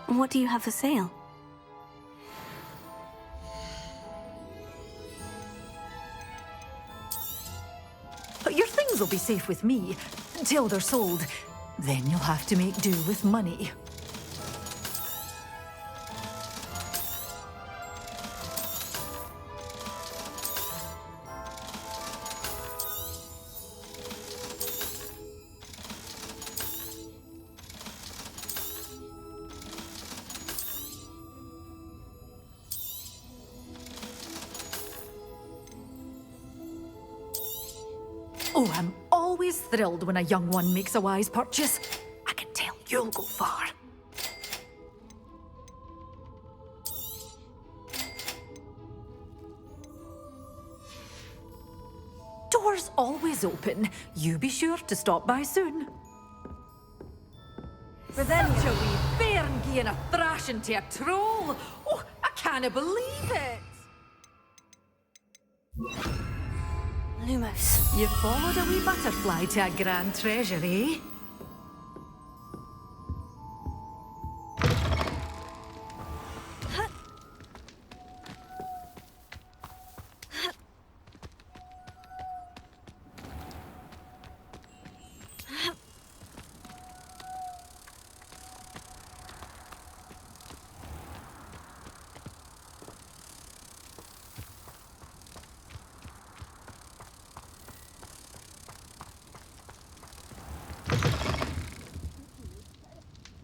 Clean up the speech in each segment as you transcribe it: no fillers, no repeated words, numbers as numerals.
What do you have for sale? Your things will be safe with me until they're sold. Then you'll have to make do with money. Oh, I'm always thrilled when a young one makes a wise purchase. I can tell you'll go far. Doors always open. You be sure to stop by soon. Such a wee bairn gieing a thrashing to a troll. Oh, I can't believe it. Lumos. You followed a wee butterfly to a grand treasure, eh?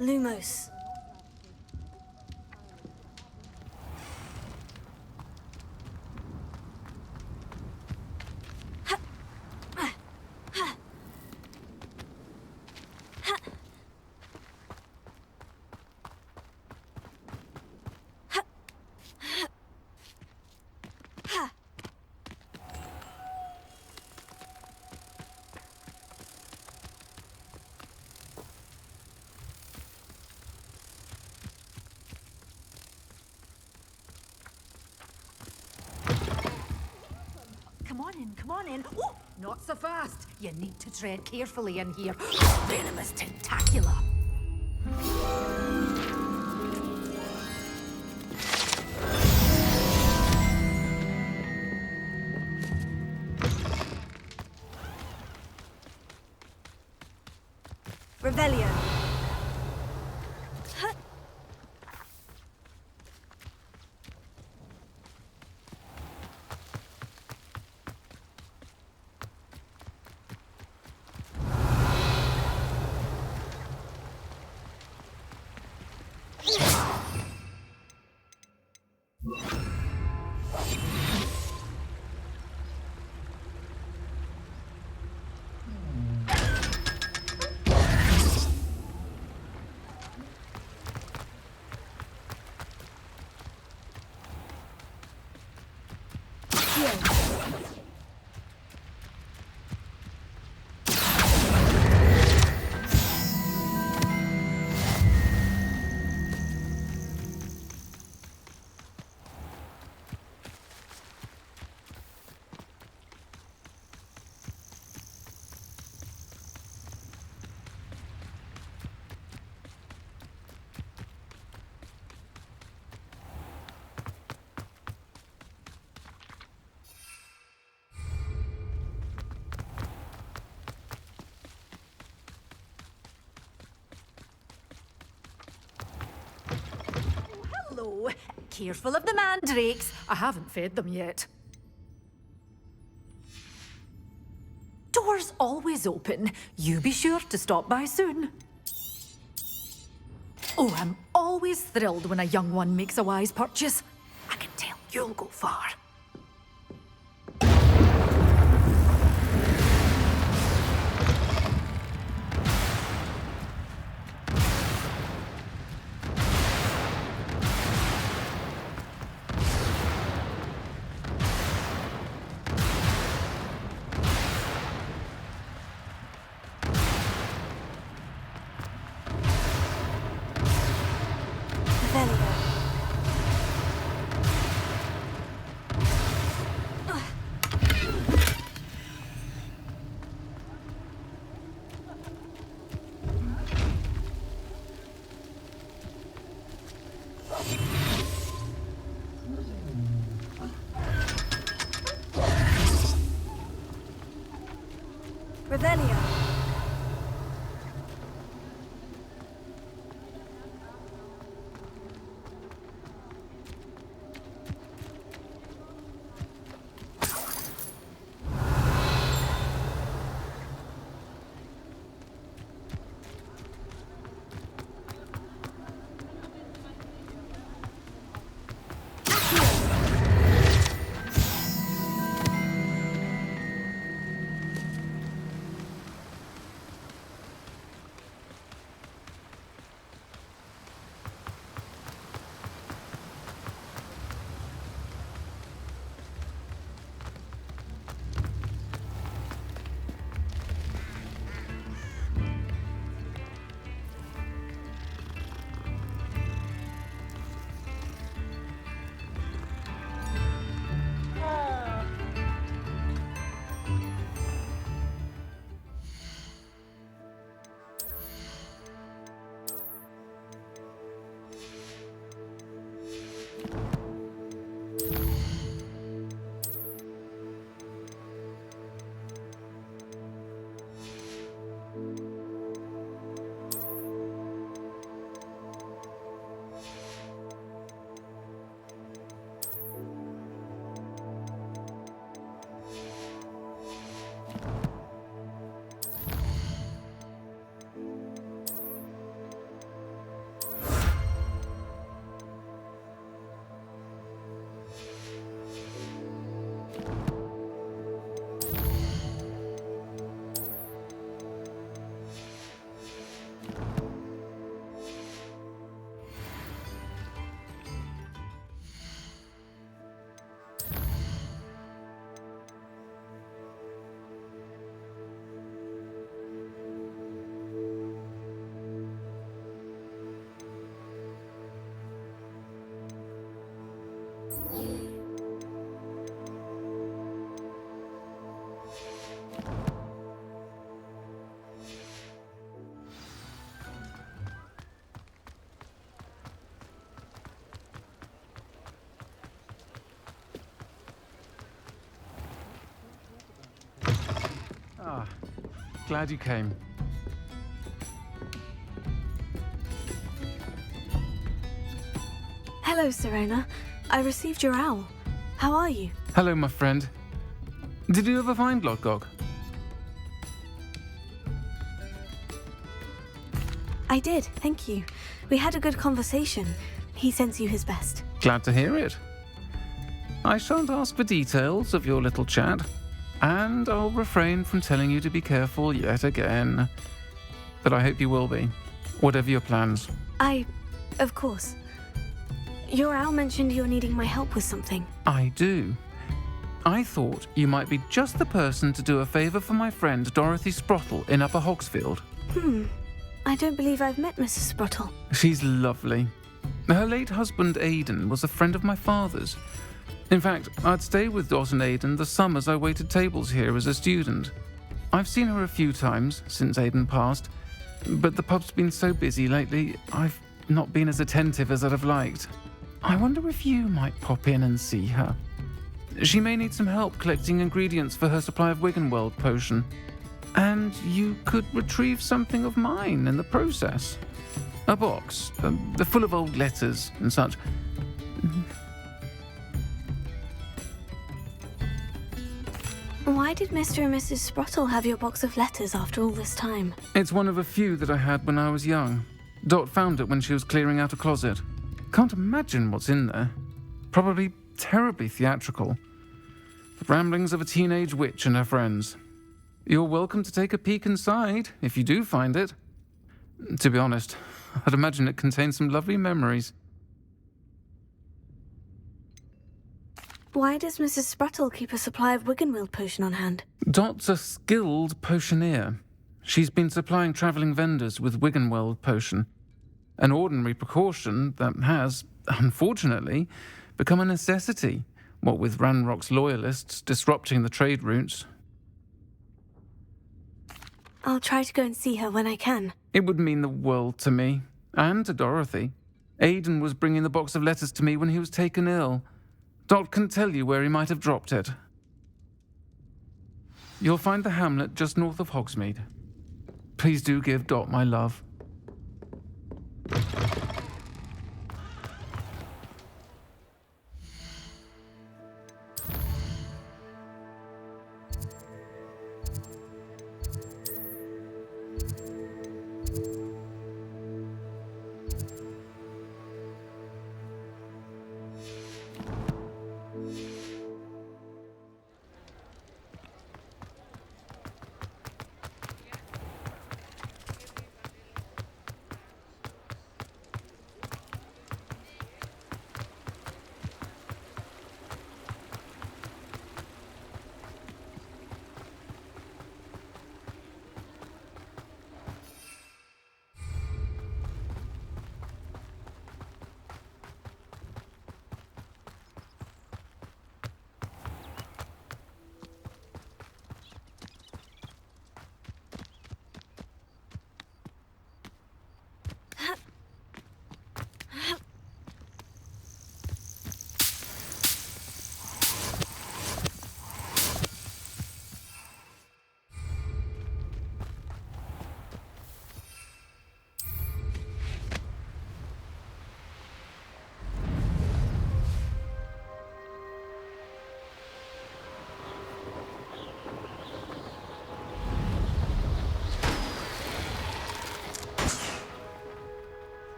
Lumos. Come on in. Oh, not so fast. You need to tread carefully in here. Venomous tentacula. Rebellion. Hello. Careful of the mandrakes. I haven't fed them yet. Doors always open. You be sure to stop by soon. Oh, I'm always thrilled when a young one makes a wise purchase. I can tell you'll go far. Rebellion. Revelio. Ah, glad you came. Hello, Serena. I received your owl. How are you? Hello, my friend. Did you ever find Lodgok? I did, thank you. We had a good conversation. He sends you his best. Glad to hear it. I shan't ask for details of your little chat, and I'll refrain from telling you to be careful yet again. But I hope you will be, whatever your plans. Of course. Your owl mentioned you're needing my help with something. I do. I thought you might be just the person to do a favour for my friend Dorothy Sprottle in Upper Hogsfield. I don't believe I've met Mrs. Sprottle. She's lovely. Her late husband Aidan was a friend of my father's. In fact, I'd stay with Dot and Aidan the summers I waited tables here as a student. I've seen her a few times since Aidan passed, but the pub's been so busy lately, I've not been as attentive as I'd have liked. I wonder if you might pop in and see her. She may need some help collecting ingredients for her supply of Wiggenweld potion. And you could retrieve something of mine in the process. A box, full of old letters and such. Why did Mr. and Mrs. Sprottle have your box of letters after all this time? It's one of a few that I had when I was young. Dot found it when she was clearing out a closet. Can't imagine what's in there. Probably terribly theatrical. The ramblings of a teenage witch and her friends. You're welcome to take a peek inside, if you do find it. To be honest, I'd imagine it contains some lovely memories. Why does Mrs. Sprottle keep a supply of Wiggenweld potion on hand? Dot's a skilled potioneer. She's been supplying travelling vendors with Wiggenweld potion. An ordinary precaution that has, unfortunately, become a necessity, what with Ranrock's loyalists disrupting the trade routes. I'll try to go and see her when I can. It would mean the world to me, and to Dorothy. Aidan was bringing the box of letters to me when he was taken ill. Dot can tell you where he might have dropped it. You'll find the hamlet just north of Hogsmeade. Please do give Dot my love.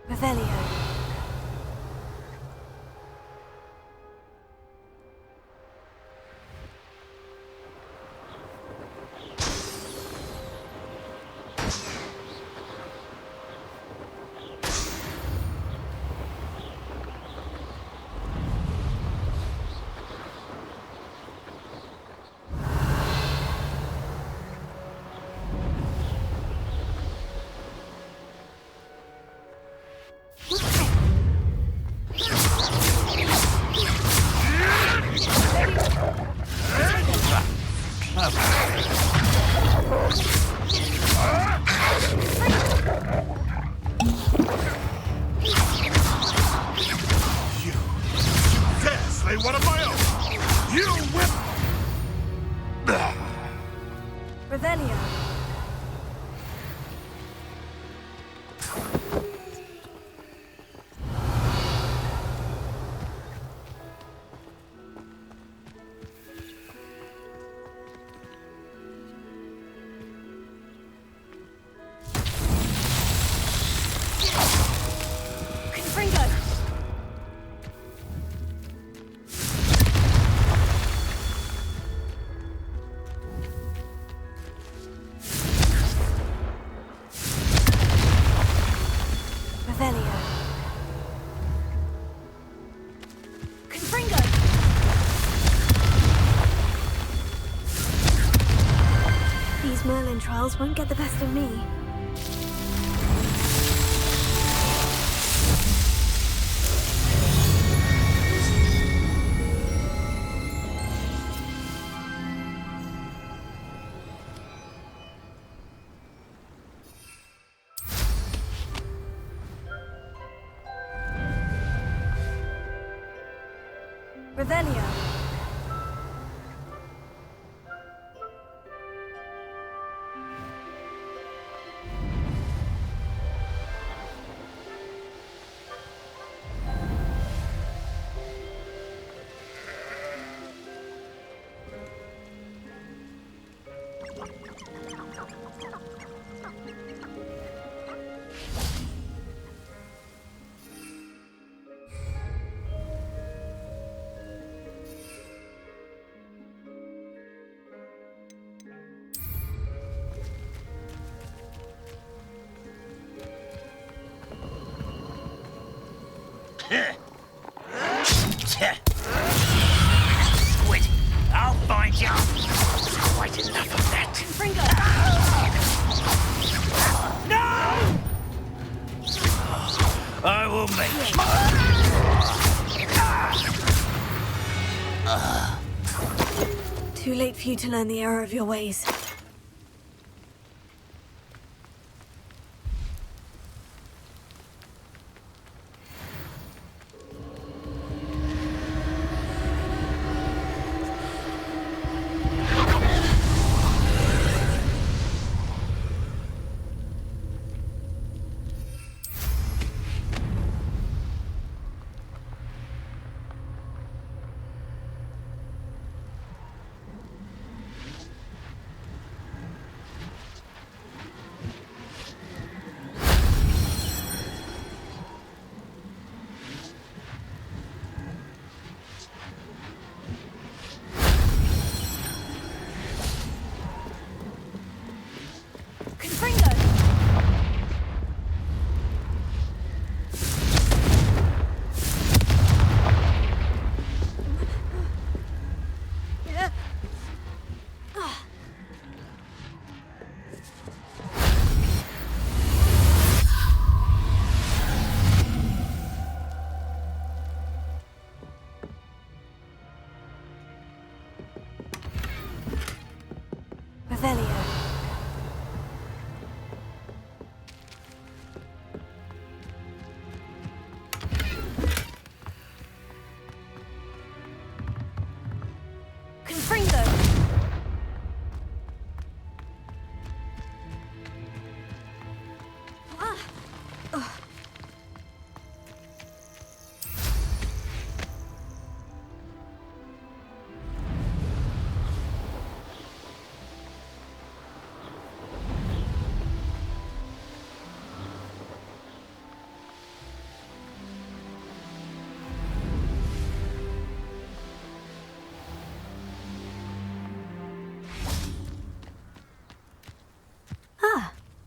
Revelio. One of my own! You whip! Revelio. These Merlin trials won't get the best of me. Revelio. Squid, I'll find you. Quite enough of that. Fringo! No! I will make you. Too late for you to learn the error of your ways.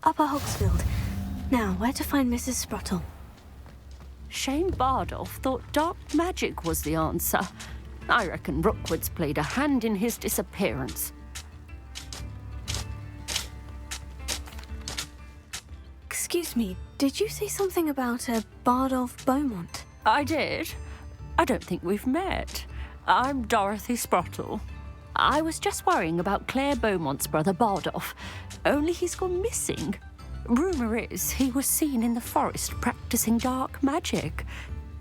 Upper Hogsfield. Now, where to find Mrs. Sprottle? Shane Bardolph thought dark magic was the answer. I reckon Rookwood's played a hand in his disappearance. Excuse me, did you say something about a Bardolph Beaumont? I did. I don't think we've met. I'm Dorothy Sprottle. I was just worrying about Claire Beaumont's brother Bardolph, only he's gone missing. Rumour is he was seen in the forest practicing dark magic.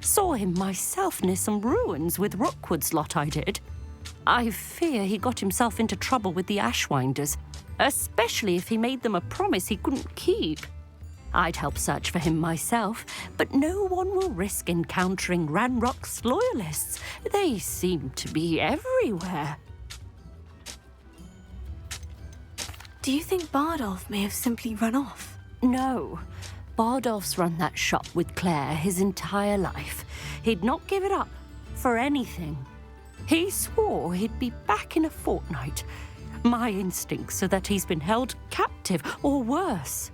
Saw him myself near some ruins with Rookwood's lot I did. I fear he got himself into trouble with the Ashwinders, especially if he made them a promise he couldn't keep. I'd help search for him myself, but no one will risk encountering Ranrock's loyalists. They seem to be everywhere. Do you think Bardolph may have simply run off? No. Bardolph's run that shop with Claire his entire life. He'd not give it up for anything. He swore he'd be back in a fortnight. My instincts are that he's been held captive, or worse.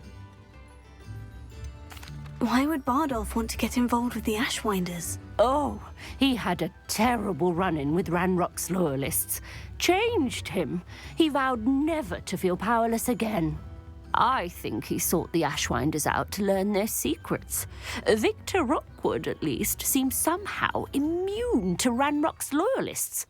Why would Bardolph want to get involved with the Ashwinders? Oh, he had a terrible run-in with Ranrock's loyalists. Changed him. He vowed never to feel powerless again. I think he sought the Ashwinders out to learn their secrets. Victor Rookwood, at least, seems somehow immune to Ranrock's loyalists.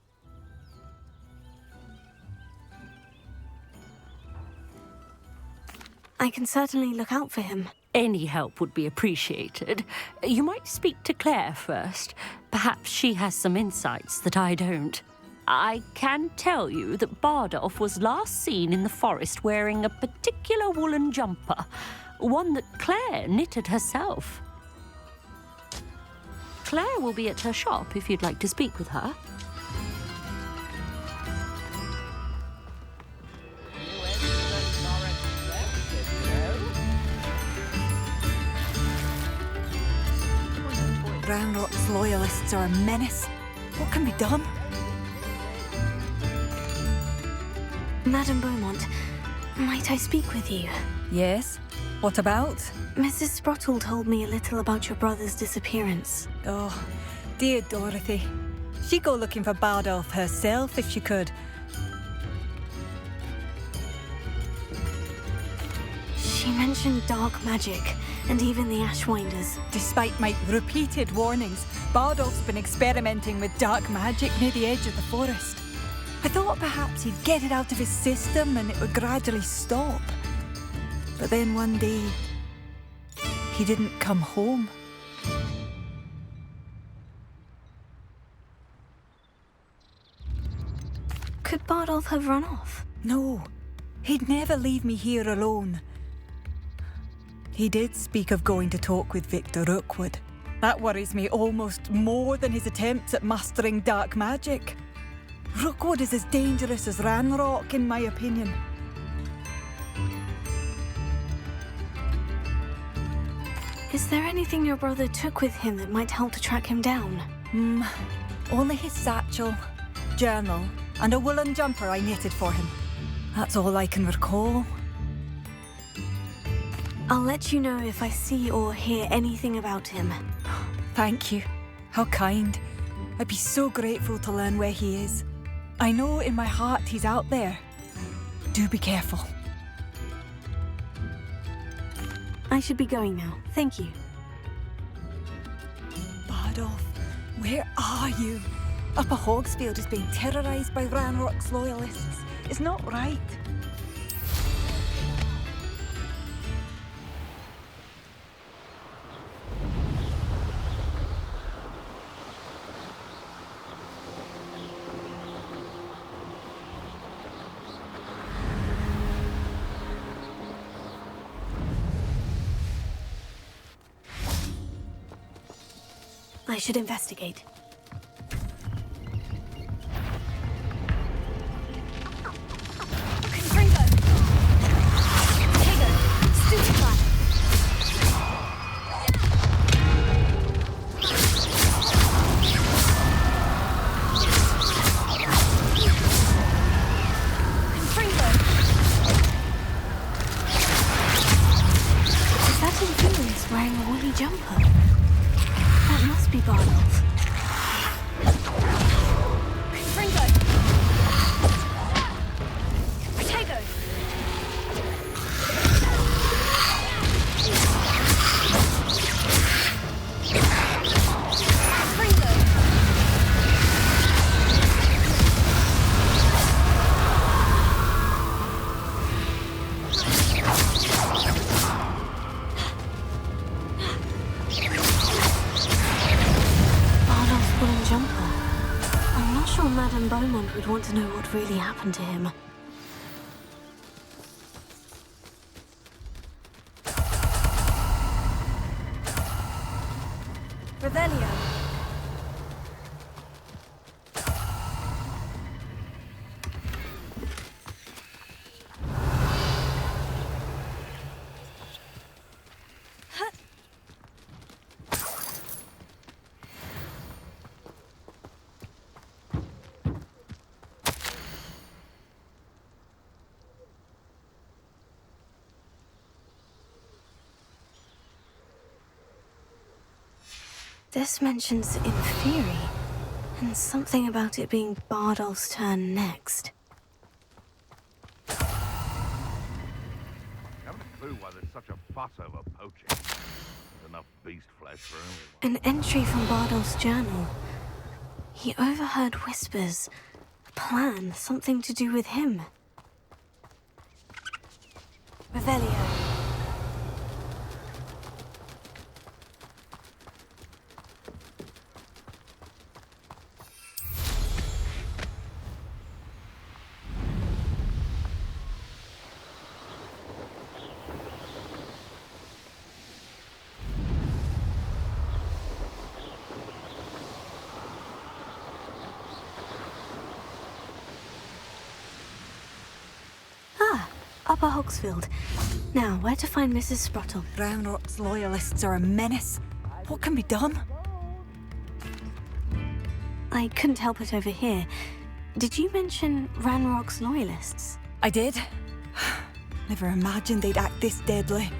I can certainly look out for him. Any help would be appreciated. You might speak to Claire first. Perhaps she has some insights that I don't. I can tell you that Bardolph was last seen in the forest wearing a particular woolen jumper, one that Claire knitted herself. Claire will be at her shop if you'd like to speak with her. Ranrock's loyalists are a menace. What can be done? Madame Beaumont, might I speak with you? Yes? What about? Mrs. Sprottle told me a little about your brother's disappearance. Oh, dear Dorothy. She'd go looking for Bardolph herself if she could. She mentioned dark magic, and even the Ashwinders. Despite my repeated warnings, Bardolph's been experimenting with dark magic near the edge of the forest. I thought perhaps he'd get it out of his system and it would gradually stop. But then one day, he didn't come home. Could Bardolph have run off? No, he'd never leave me here alone. He did speak of going to talk with Victor Rookwood. That worries me almost more than his attempts at mastering dark magic. Rookwood is as dangerous as Ranrock, in my opinion. Is there anything your brother took with him that might help to track him down? Only his satchel, journal, and a woolen jumper I knitted for him. That's all I can recall. I'll let you know if I see or hear anything about him. Thank you. How kind. I'd be so grateful to learn where he is. I know in my heart he's out there. Do be careful. I should be going now. Thank you. Bardolph, where are you? Upper Hogsfield is being terrorised by Ranrock's loyalists. It's not right. I should investigate. to know what really happened to him. Revelio. This mentions Inferi, and something about it being Bardolph's turn next. Haven't a clue why there's such a fuss over poaching. There's enough beast flesh for everyone. An entry from Bardolph's journal. He overheard whispers. A plan, something to do with him. Revelio. Upper Hogsfield. Now, where to find Mrs. Sprottle? Ranrock's loyalists are a menace. What can be done? I couldn't help it over here. Did you mention Ranrock's loyalists? I did. Never imagined they'd act this deadly.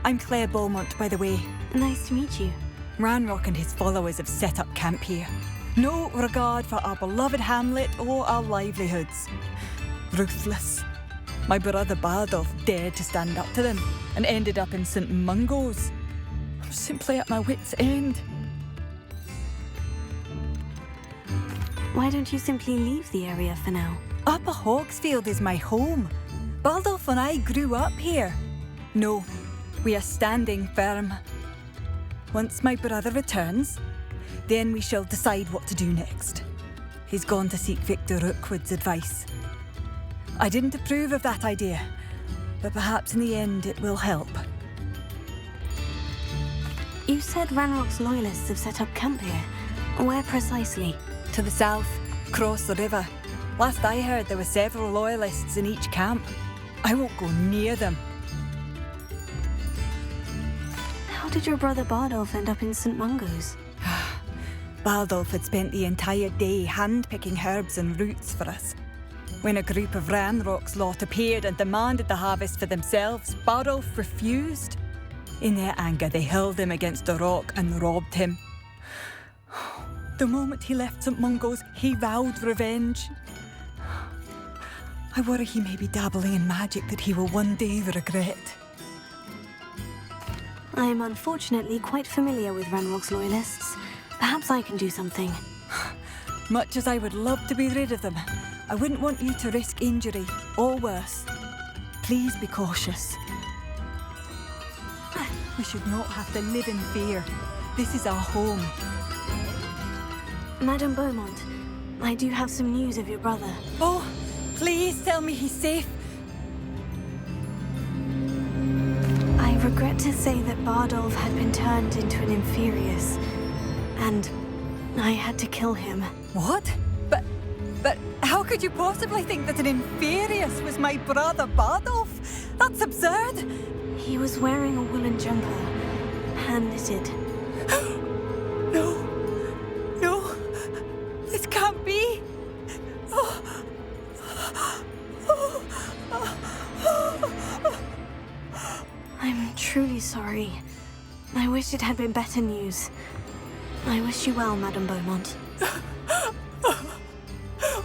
I'm Claire Beaumont, by the way. Nice to meet you. Ranrock and his followers have set up camp here. No regard for our beloved hamlet or our livelihoods. Ruthless. My brother Bardolph dared to stand up to them and ended up in St. Mungo's. I'm simply at my wit's end. Why don't you simply leave the area for now? Upper Hogsfield is my home. Bardolph and I grew up here. No, we are standing firm. Once my brother returns, then we shall decide what to do next. He's gone to seek Victor Rookwood's advice. I didn't approve of that idea, but perhaps in the end it will help. You said Ranrock's loyalists have set up camp here. Where precisely? To the south, across the river. Last I heard, there were several loyalists in each camp. I won't go near them. How did your brother Bardolph end up in St. Mungo's? Bardolph had spent the entire day hand-picking herbs and roots for us. When a group of Ranrock's lot appeared and demanded the harvest for themselves, Bardolph refused. In their anger, they hurled him against a rock and robbed him. The moment he left St. Mungo's, he vowed revenge. I worry he may be dabbling in magic that he will one day regret. I am unfortunately quite familiar with Ranrock's loyalists. Perhaps I can do something. Much as I would love to be rid of them, I wouldn't want you to risk injury, or worse. Please be cautious. We should not have to live in fear. This is our home. Madame Beaumont, I do have some news of your brother. Oh, please tell me he's safe. I regret to say that Bardolph had been turned into an Inferius, and I had to kill him. What? But how could you possibly think that an Inferius was my brother Bardolph? That's absurd. He was wearing a woolen jumper, hand-knitted. No, this can't be. I'm truly sorry. I wish it had been better news. I wish you well, Madame Beaumont.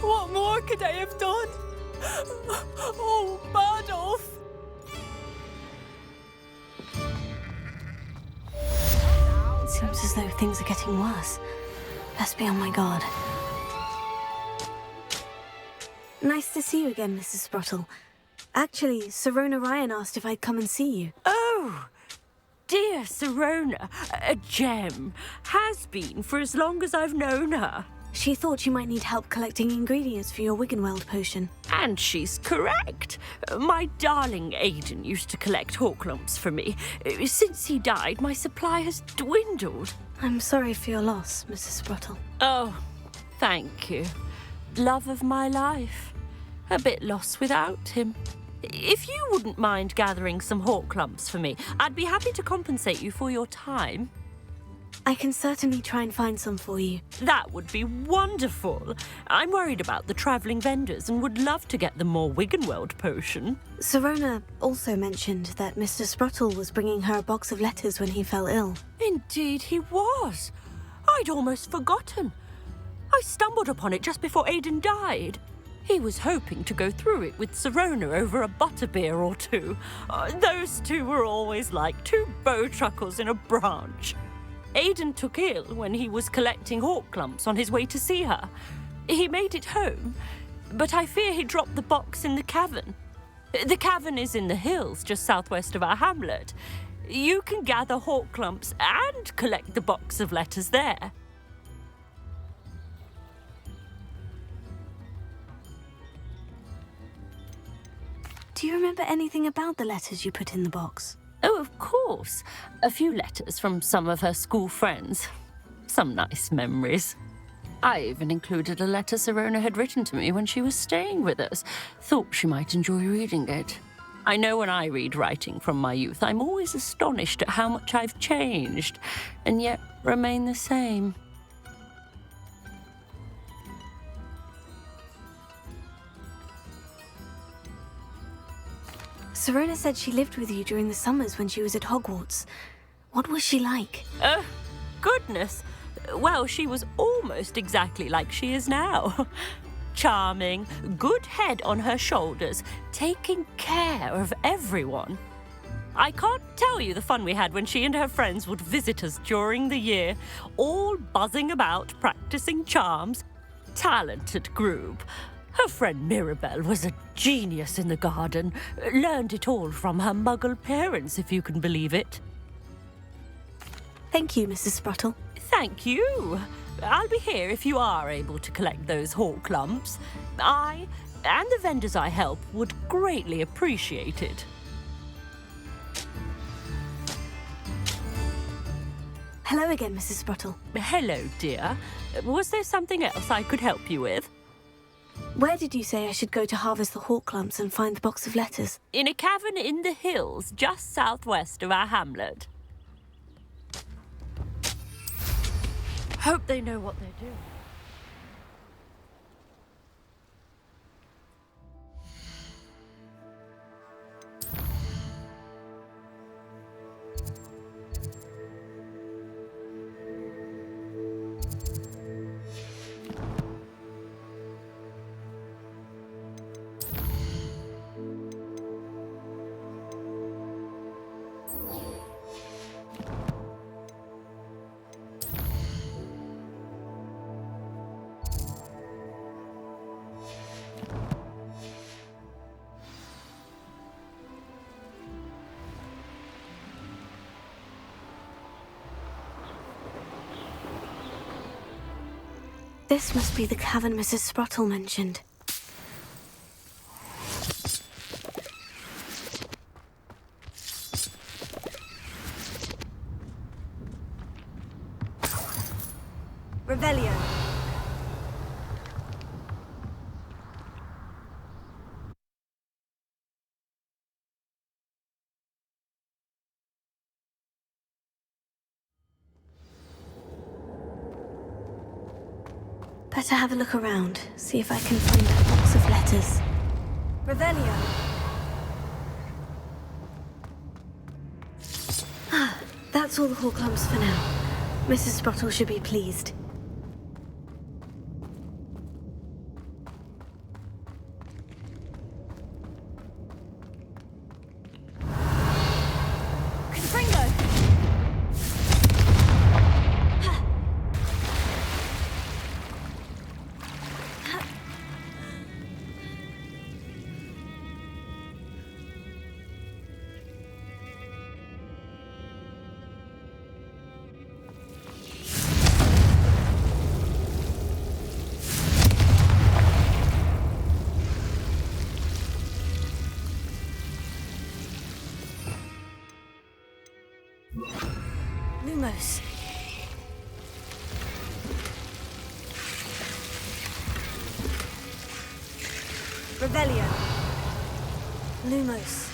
What more could I have done? Oh, Bardolph! It seems as though things are getting worse. Best be on my guard. Nice to see you again, Mrs. Sprottle. Actually, Sirona Ryan asked if I'd come and see you. Oh, dear Sirona, a gem. Has been for as long as I've known her. She thought you might need help collecting ingredients for your Wiggenweld potion. And she's correct. My darling Aidan used to collect hawk lumps for me. Since he died, my supply has dwindled. I'm sorry for your loss, Mrs. Sprottle. Oh, thank you. Love of my life. A bit lost without him. If you wouldn't mind gathering some hawk lumps for me, I'd be happy to compensate you for your time. I can certainly try and find some for you. That would be wonderful. I'm worried about the travelling vendors and would love to get them more Wiggenweld potion. Sirona also mentioned that Mr. Sprottle was bringing her a box of letters when he fell ill. Indeed he was. I'd almost forgotten. I stumbled upon it just before Aidan died. He was hoping to go through it with Sirona over a butterbeer or two. Those two were always like two bowtruckles in a branch. Aidan took ill when he was collecting hawk lumps on his way to see her. He made it home, but I fear he dropped the box in the cavern. The cavern is in the hills just southwest of our hamlet. You can gather hawk lumps and collect the box of letters there. Do you remember anything about the letters you put in the box? Oh, of course. A few letters from some of her school friends. Some nice memories. I even included a letter Sirona had written to me when she was staying with us. Thought she might enjoy reading it. I know when I read writing from my youth, I'm always astonished at how much I've changed, and yet remain the same. Sirona said she lived with you during the summers when she was at Hogwarts. What was she like? Goodness. Well, she was almost exactly like she is now. Charming, good head on her shoulders, taking care of everyone. I can't tell you the fun we had when she and her friends would visit us during the year, all buzzing about, practicing charms. Talented group. Her friend Mirabelle was a genius in the garden. Learned it all from her muggle parents, if you can believe it. Thank you, Mrs. Sprottle. Thank you. I'll be here if you are able to collect those hawk lumps. I and the vendors I help would greatly appreciate it. Hello again, Mrs. Sprottle. Hello, dear. Was there something else I could help you with? Where did you say I should go to harvest the hawk lumps and find the box of letters? In a cavern in the hills, just southwest of our hamlet. Hope they know what they're doing. This must be the cavern Mrs. Sprottle mentioned. Revelio. Better have a look around, see if I can find a box of letters. Revelio. Ah, that's all the hawk lumps for now. Mrs. Sprottle should be pleased. Lumos. Revelio. Lumos.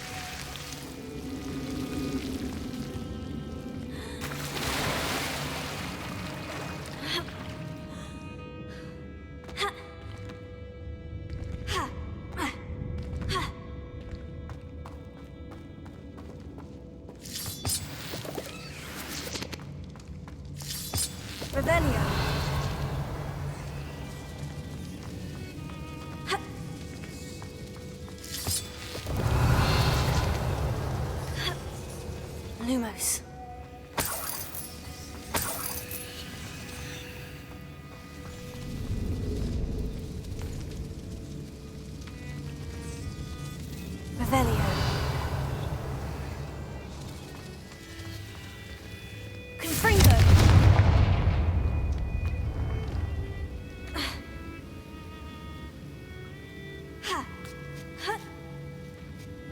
Revelio. Lumos. Revelio. Confringo.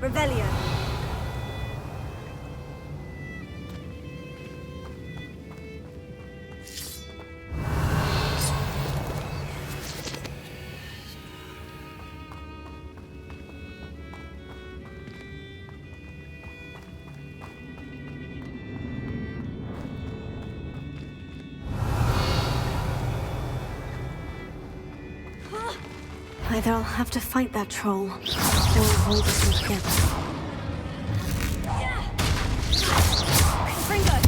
Revelio. Either I'll have to fight that troll, or avoid it altogether. Confringo!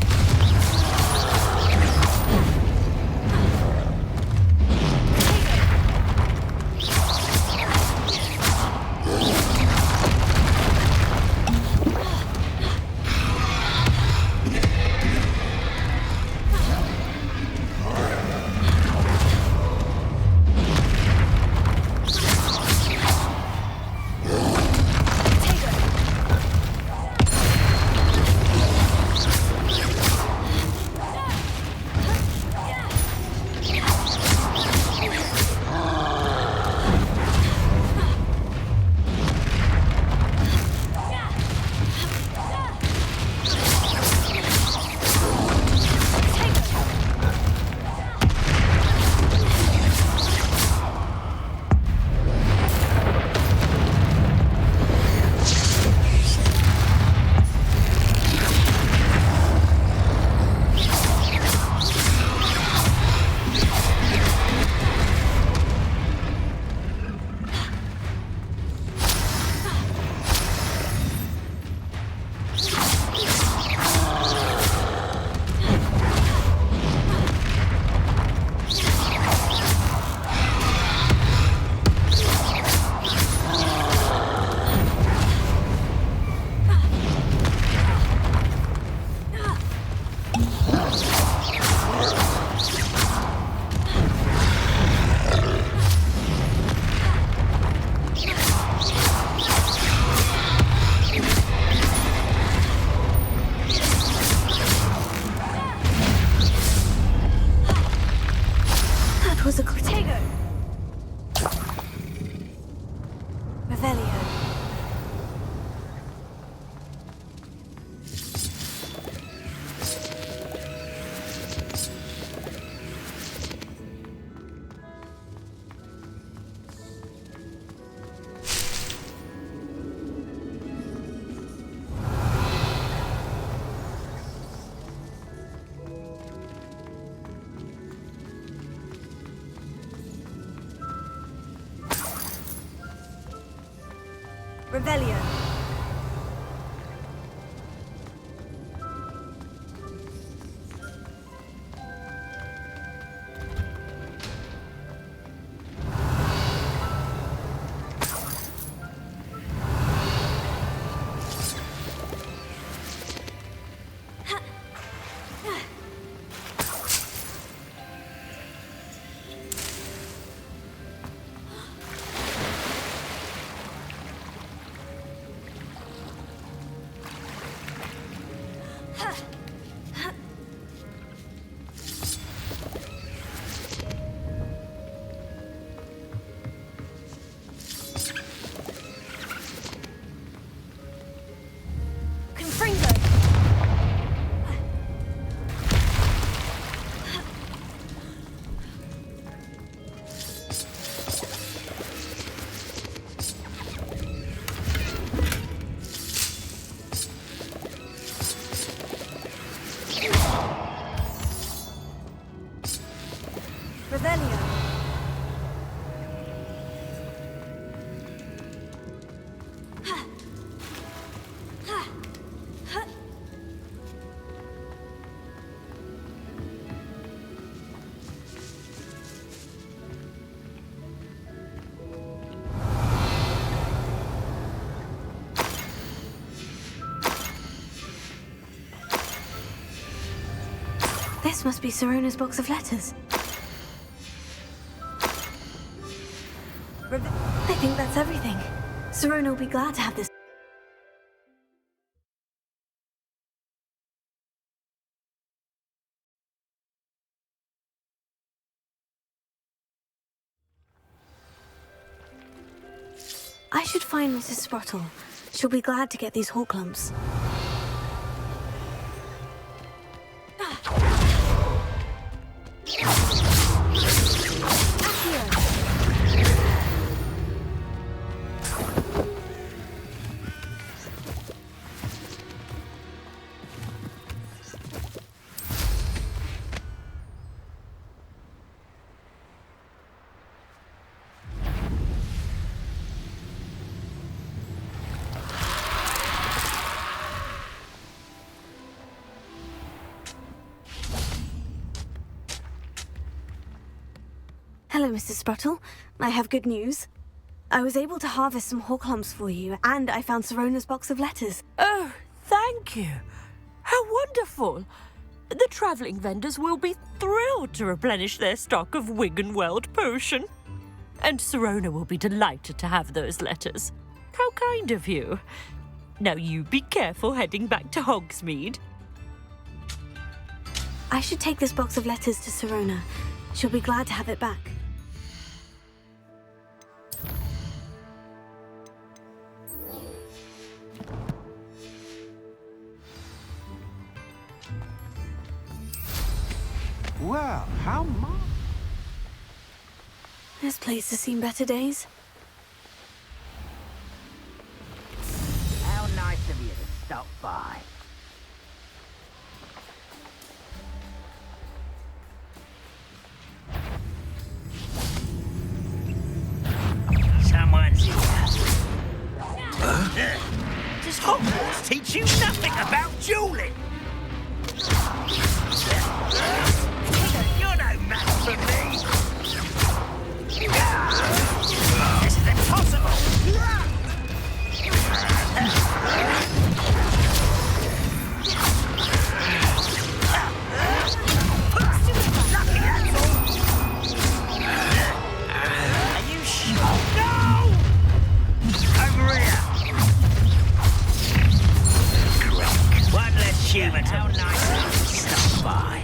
Was a Cortego. Revelio. Revelio. This must be Sirona's box of letters. I think that's everything. Sirona will be glad to have this. I should find Mrs. Sprottle. She'll be glad to get these Horklumps. Hello, Mrs. Sprottle. I have good news. I was able to harvest some Horklumps for you, and I found Sirona's box of letters. Oh, thank you. How wonderful. The travelling vendors will be thrilled to replenish their stock of Wiggenweld potion. And Sirona will be delighted to have those letters. How kind of you. Now you be careful heading back to Hogsmeade. I should take this box of letters to Sirona. She'll be glad to have it back. Well, how much? This place has seen better days. How nice of you to stop by. Someone's here. Does Hogwarts teach you nothing about dueling? You're no match for me. This is impossible. Lucky, that's all. Are you sure? No! Over here. Crook. One less human. How nice of you to stop by.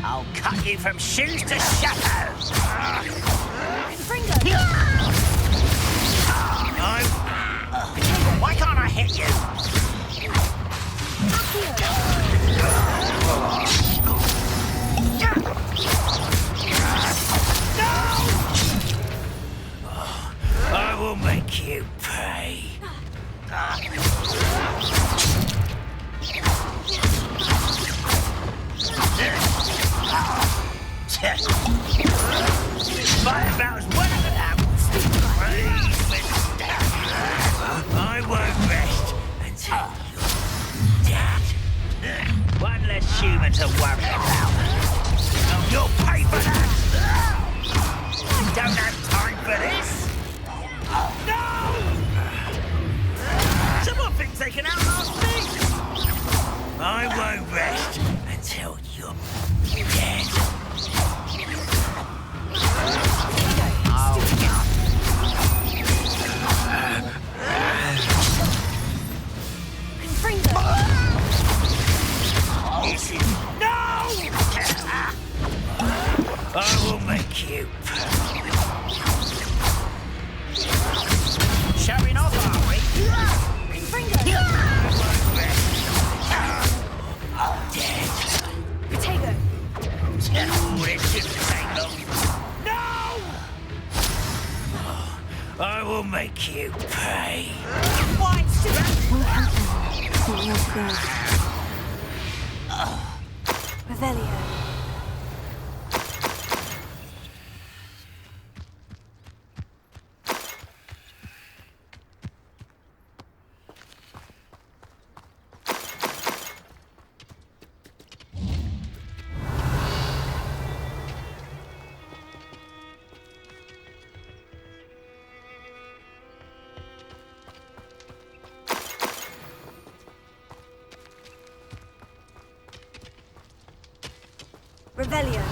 I'll cut you from shoes to shadows. Why can't I hit you? I will make you pay. Fight about as well as an apple. I won't rest until you're dead. One less human to worry about. Oh, you'll pay for that. I don't have time for this. No! Someone thinks they can outlast me. I won't rest until you're dead. No! I will make you. Showing off, are we? Dead. Potato. Oh, this shouldn't take long. No! I will make you pay. What? It was good. Revelio. Revelio.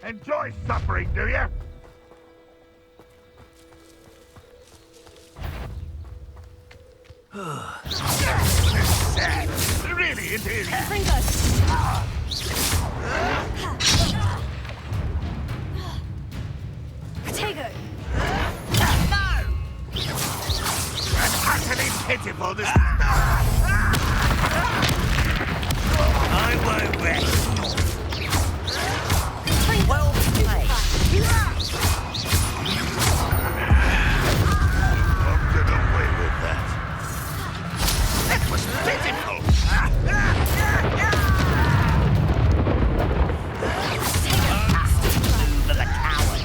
Enjoy suffering, do you? Sad. Really, it is. Potato. No! And utterly pitiful this... I won't rest. Well played. I'll get away with that. That was pitiful! Move of a coward.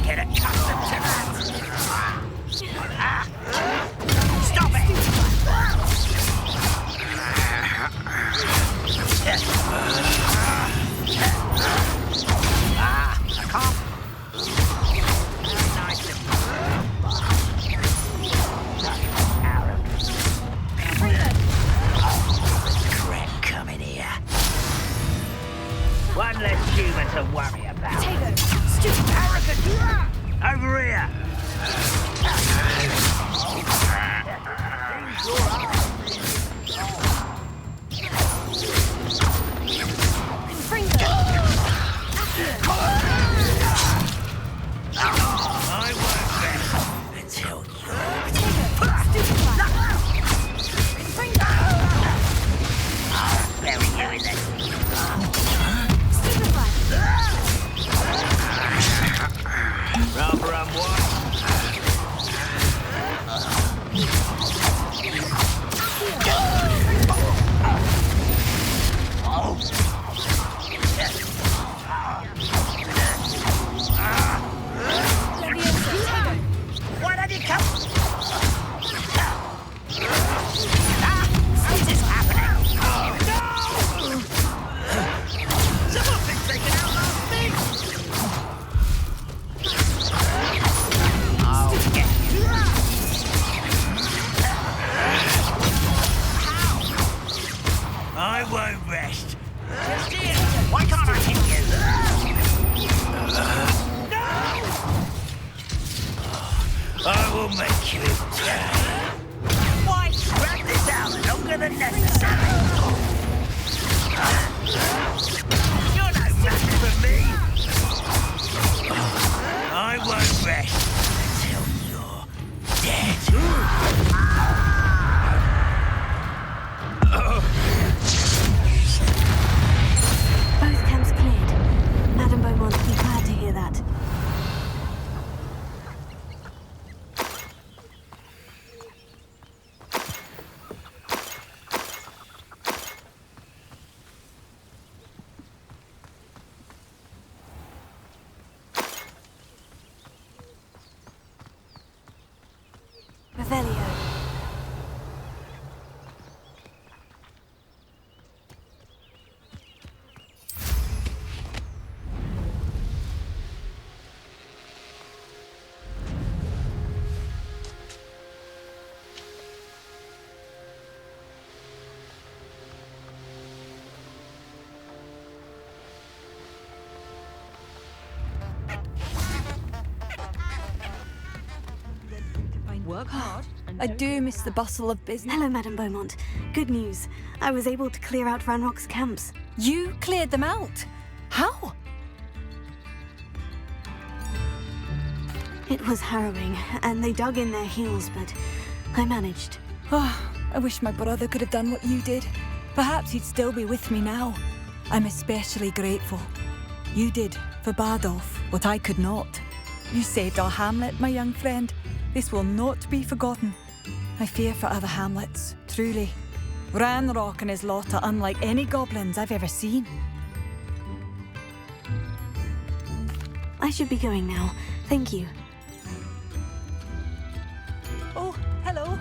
Get accustomed to that. Stop it! I can't. Nice crap coming here. One less human to worry about. Potato. Stupid. Arrogant! Over here! I won't rest until I'll bury you in this. Rather unwise. Why don't you come? This is happening. No! Someone's been taken out last week. I'll get you. I won't rest. Just here. Why can't I hit you? No! I will make you return. Why drag this out longer than necessary? You're no match for me. I won't rest until you're dead. Both camps cleared. Madame Beaumont will be glad to hear that. Revelio. Work hard. I do miss the bustle of business. Hello, Madame Beaumont. Good news. I was able to clear out Ranrock's camps. You cleared them out? How? It was harrowing, and they dug in their heels, but I managed. Oh, I wish my brother could have done what you did. Perhaps he'd still be with me now. I'm especially grateful. You did, for Bardolph, what I could not. You saved our hamlet, my young friend. This will not be forgotten. I fear for other hamlets, truly. Ranrock and his lot are unlike any goblins I've ever seen. I should be going now. Thank you. Oh, hello.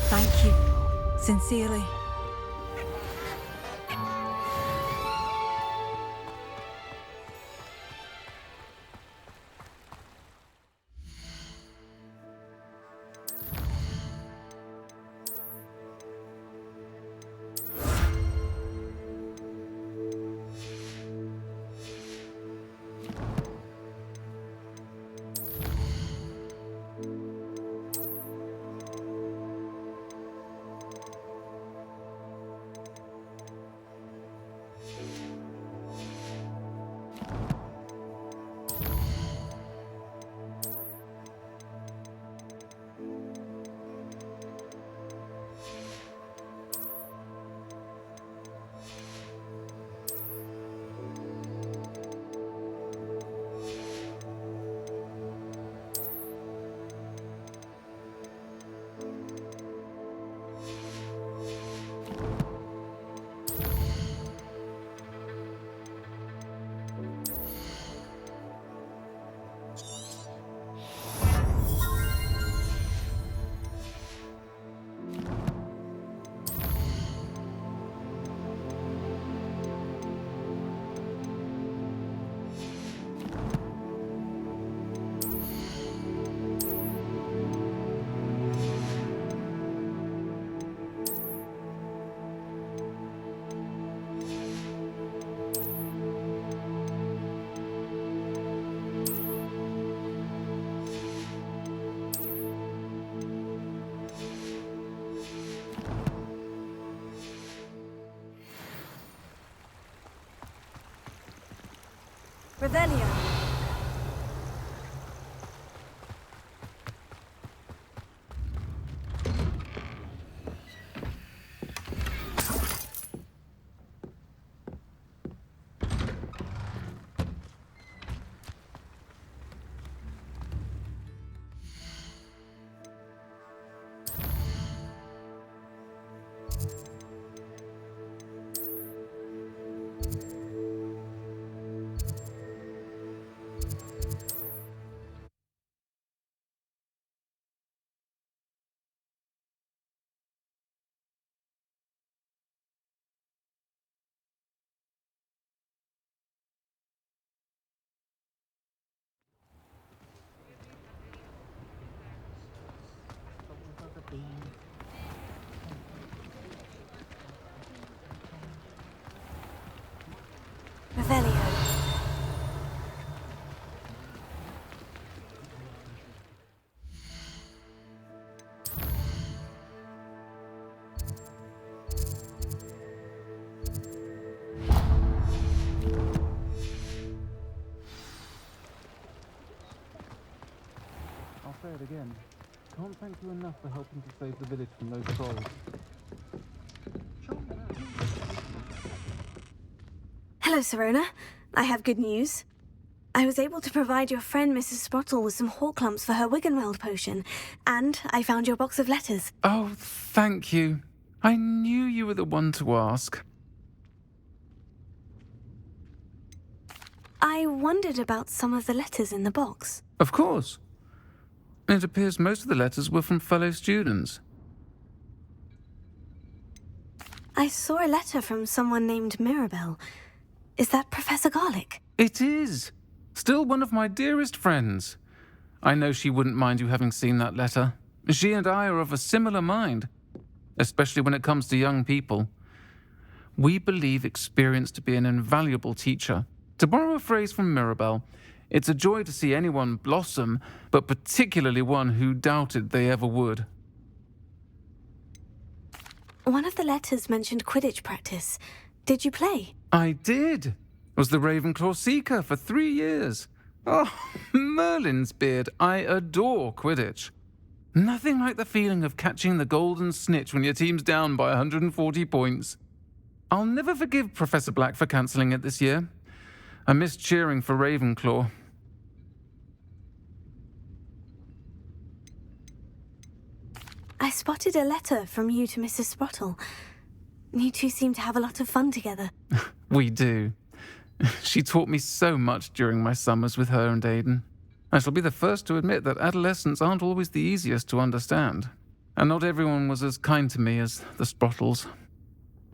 Thank you. Sincerely. Revelio. Revelio. I'll say it again. Can't thank you enough for helping to save the village from those trolls. Hello, Serona. I have good news. I was able to provide your friend Mrs. Sprottle with some Horklumps for her Wiggenweld potion, and I found your box of letters. Oh, thank you. I knew you were the one to ask. I wondered about some of the letters in the box. Of course. It appears most of the letters were from fellow students. I saw a letter from someone named Mirabelle. Is that Professor Garlick? It is. Still one of my dearest friends. I know she wouldn't mind you having seen that letter. She and I are of a similar mind, especially when it comes to young people. We believe experience to be an invaluable teacher. To borrow a phrase from Mirabelle, it's a joy to see anyone blossom, but particularly one who doubted they ever would. One of the letters mentioned Quidditch practice. Did you play? I did. Was the Ravenclaw Seeker for 3 years. Oh, Merlin's beard. I adore Quidditch. Nothing like the feeling of catching the golden snitch when your team's down by 140 points. I'll never forgive Professor Black for cancelling it this year. I missed cheering for Ravenclaw. I spotted a letter from you to Mrs. Sprottle. You two seem to have a lot of fun together. We do. She taught me so much during my summers with her and Aidan. I shall be the first to admit that adolescents aren't always the easiest to understand, and not everyone was as kind to me as the Sprottles.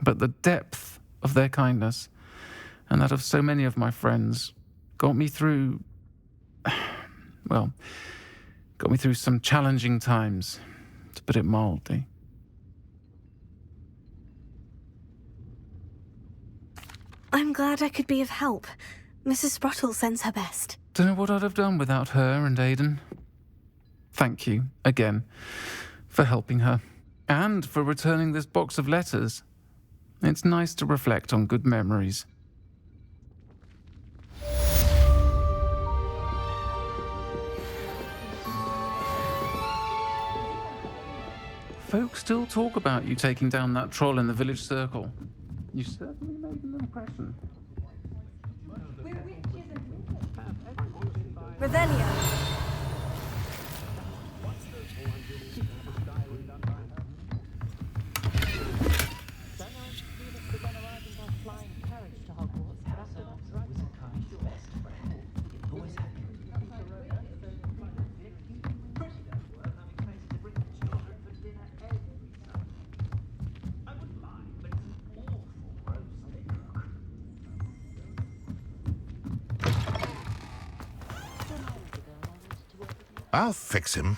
But the depth of their kindness, and that of so many of my friends, got me through some challenging times, to put it mildly. I'm glad I could be of help. Mrs. Sprottle sends her best. Don't know what I'd have done without her and Aidan. Thank you, again, for helping her, and for returning this box of letters. It's nice to reflect on good memories. Folks still talk about you taking down that troll in the village circle. You certainly made an impression. Revelio. I'll fix him.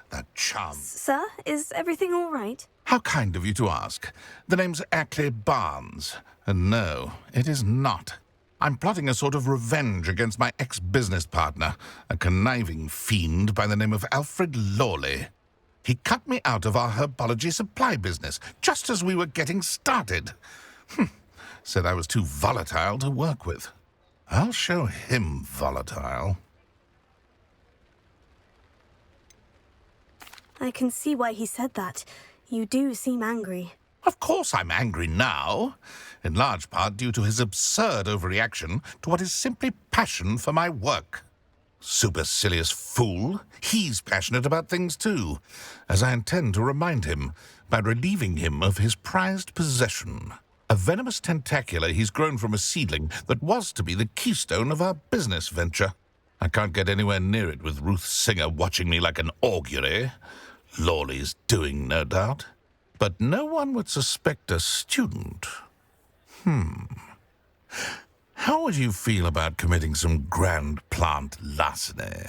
That charm. Sir, is everything all right? How kind of you to ask. The name's Ackley Barnes. And no, it is not. I'm plotting a sort of revenge against my ex-business partner, a conniving fiend by the name of Alfred Lawley. He cut me out of our herbology supply business, just as we were getting started. Said I was too volatile to work with. I'll show him volatile. I can see why he said that. You do seem angry. Of course I'm angry now, in large part due to his absurd overreaction to what is simply passion for my work. Supercilious fool, he's passionate about things too, as I intend to remind him by relieving him of his prized possession, a venomous tentacula he's grown from a seedling that was to be the keystone of our business venture. I can't get anywhere near it with Ruth Singer watching me like an augury. Lawley's doing, no doubt. But no one would suspect a student. How would you feel about committing some grand plant larceny?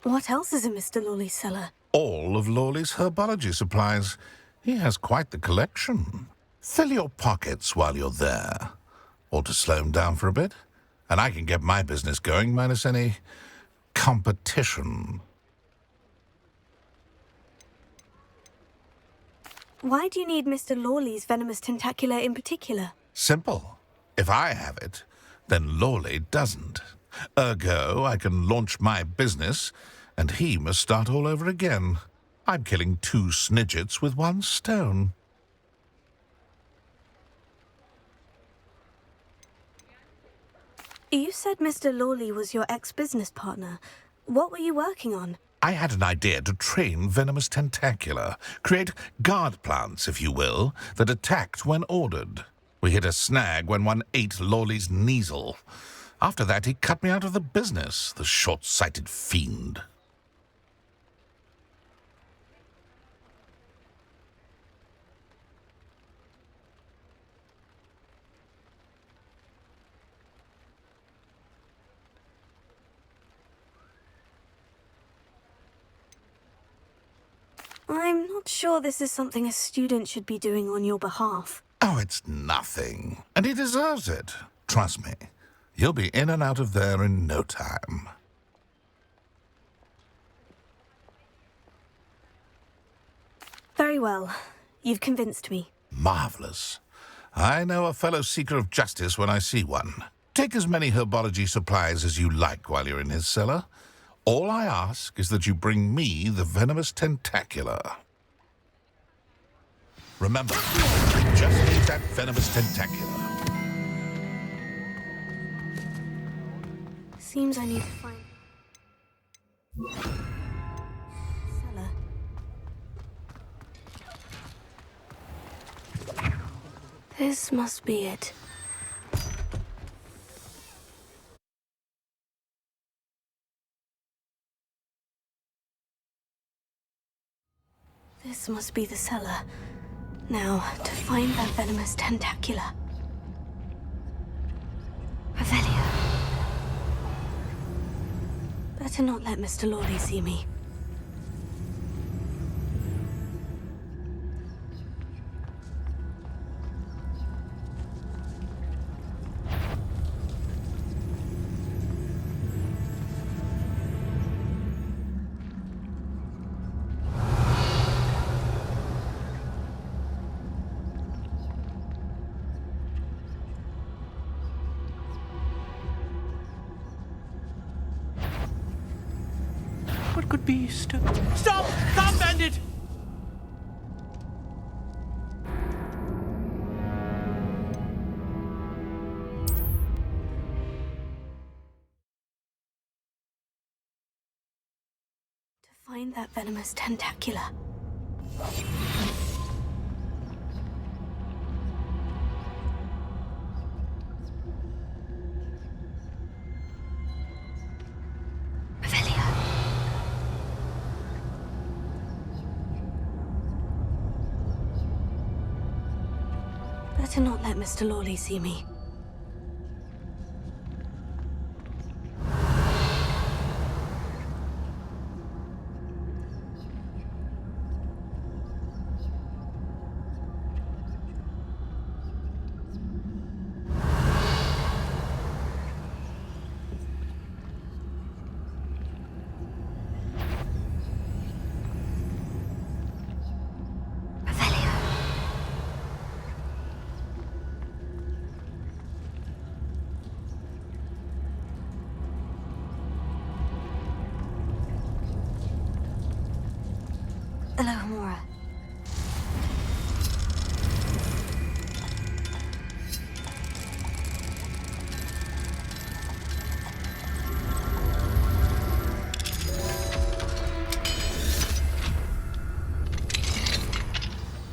What else is in Mr. Lawley's cellar? All of Lawley's herbology supplies. He has quite the collection. Fill your pockets while you're there. Or to slow him down for a bit. And I can get my business going minus any competition. Why do you need Mr. Lawley's venomous tentacula in particular? Simple. If I have it, then Lawley doesn't. Ergo, I can launch my business, and he must start all over again. I'm killing 2 snidgets with 1 stone. You said Mr. Lawley was your ex-business partner. What were you working on? I had an idea to train venomous tentacula, create guard plants, if you will, that attacked when ordered. We hit a snag when one ate Lawley's Kneasel. After that, he cut me out of the business, the short-sighted fiend. I'm not sure this is something a student should be doing on your behalf. Oh, it's nothing. And he deserves it. Trust me. You'll be in and out of there in no time. Very well. You've convinced me. Marvelous. I know a fellow seeker of justice when I see one. Take as many herbology supplies as you like while you're in his cellar. All I ask is that you bring me the venomous tentacula. Remember, I just need that venomous tentacula. Seems I need to find... cellar. This must be it. This must be the cellar. Now, to find that venomous tentacula. Revelio. Better not let Mr. Lawley see me. What could be Stop! Stop, bandit! To find that venomous tentacula. Better not let Mr. Lawley see me. Alohomora.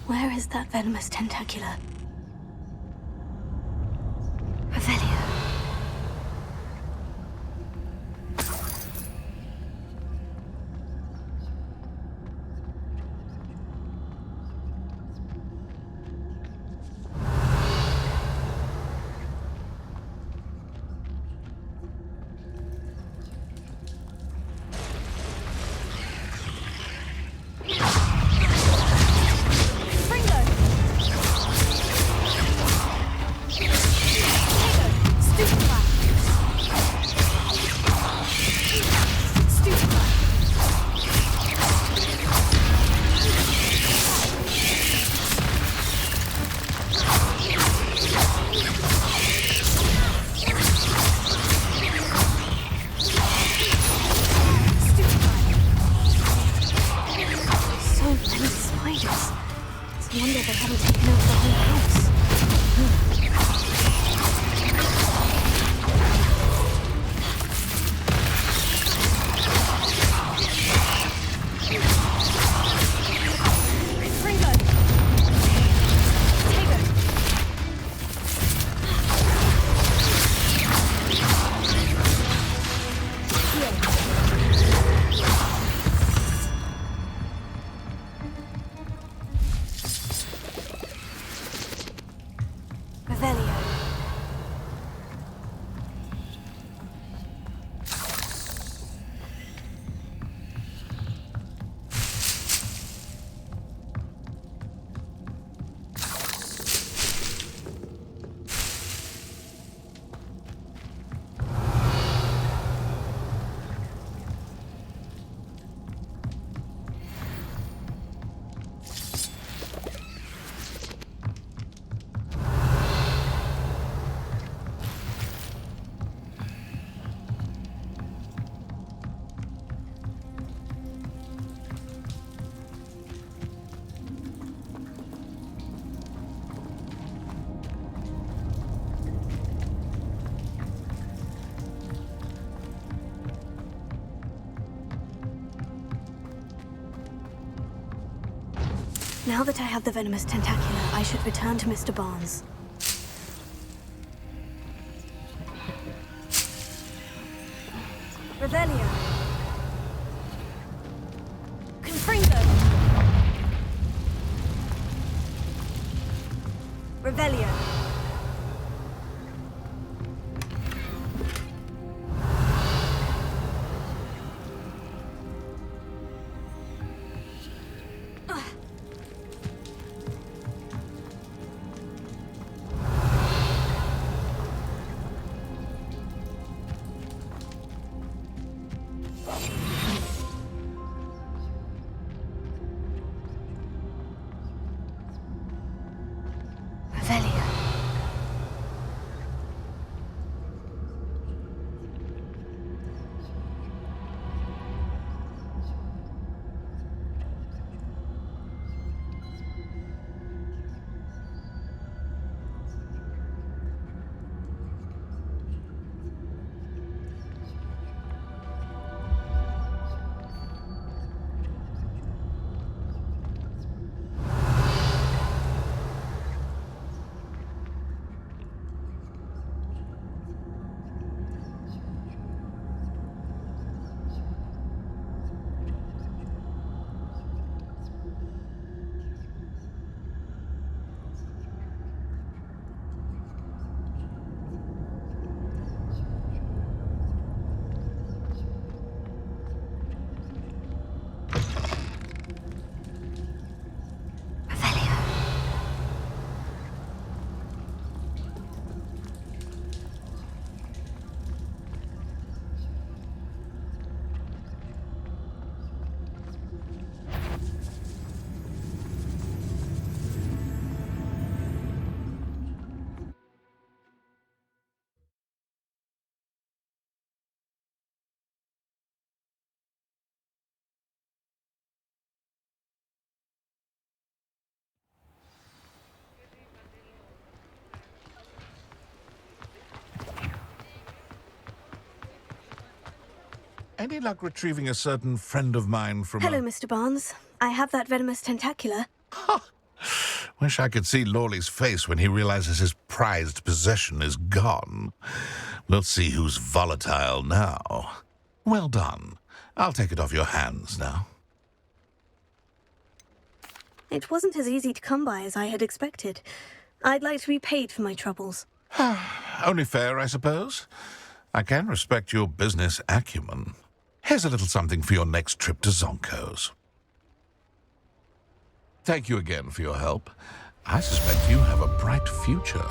Where is that venomous tentacula? Revelio. I wonder they haven't taken over the whole house. Now that I have the venomous tentacula, I should return to Mr. Barnes. Revelio. Confringo. Revelio. Revelio. Any luck retrieving a certain friend of mine from Hello, Mr. Barnes. I have that venomous tentacula. Wish I could see Lawley's face when he realizes his prized possession is gone. We'll see who's volatile now. Well done. I'll take it off your hands now. It wasn't as easy to come by as I had expected. I'd like to be paid for my troubles. Only fair, I suppose. I can respect your business acumen. Here's a little something for your next trip to Zonko's. Thank you again for your help. I suspect you have a bright future.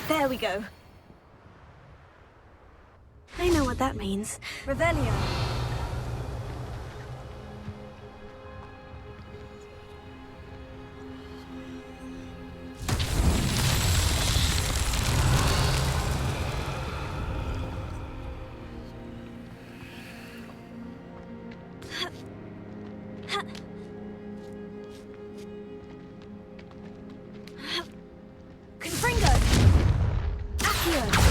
There we go. I know what that means. Revelio. Confringo! Accio!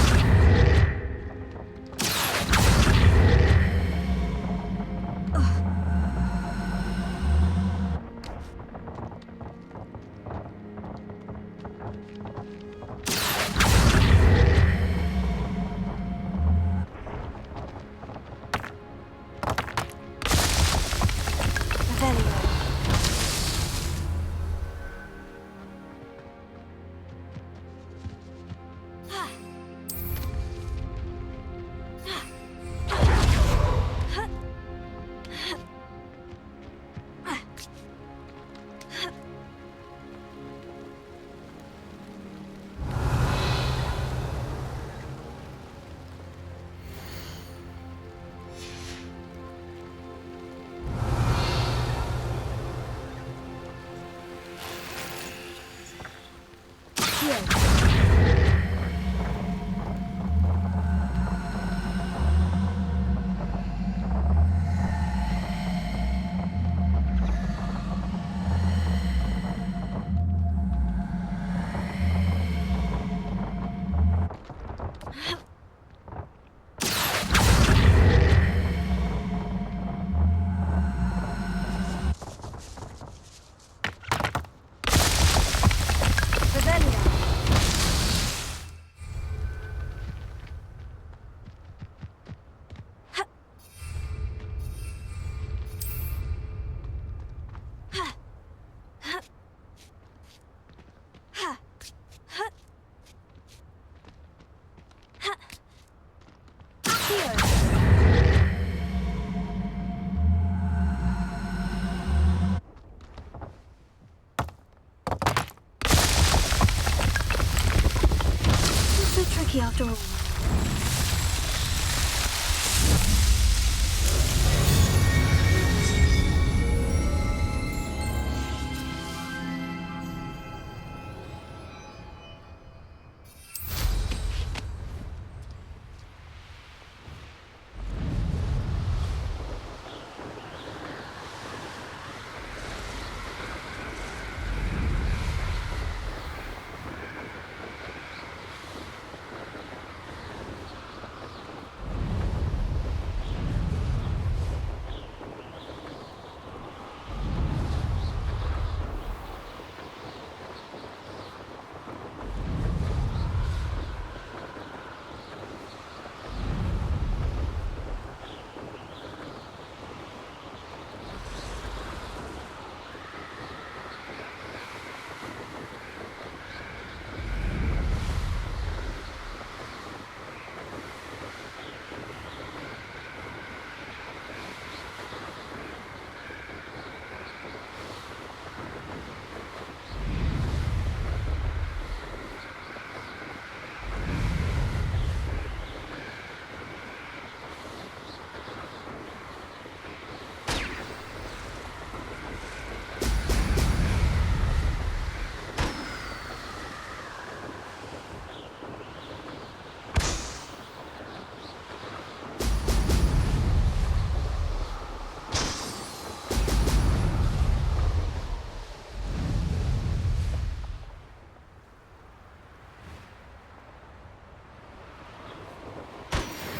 Tricky after all.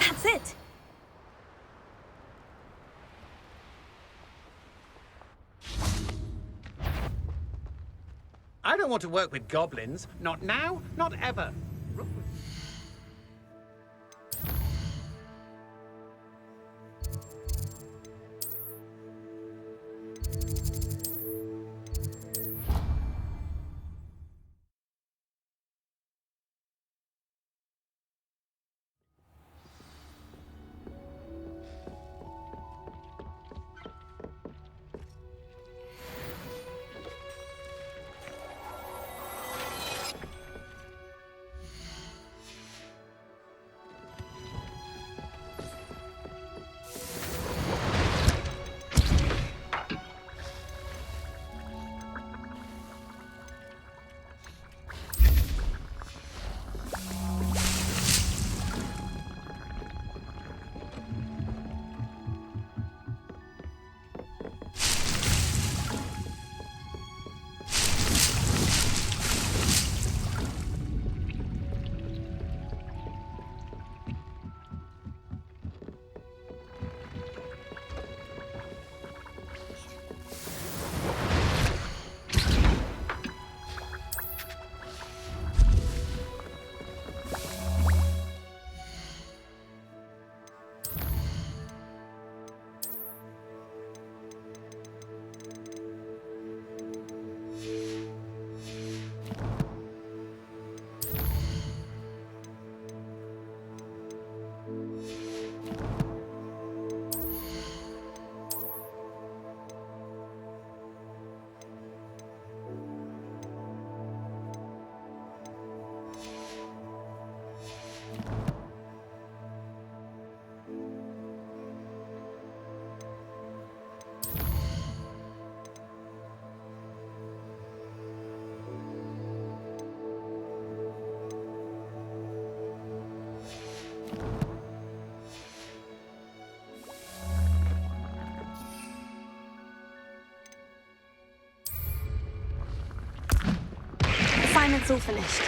That's it. I don't want to work with goblins. Not now, not ever. assignment's all finished.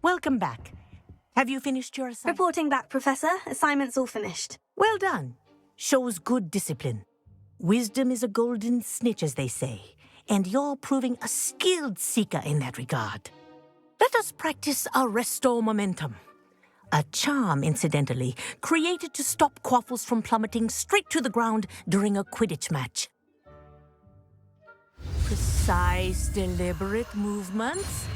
Welcome back. Have you finished your assignment? Reporting back, Professor. Assignment's all finished. Well done. Shows good discipline. Wisdom is a golden snitch, as they say, and you're proving a skilled seeker in that regard. Let us practice our restore momentum. A charm, incidentally, created to stop quaffles from plummeting straight to the ground during a Quidditch match. Precise, deliberate movements.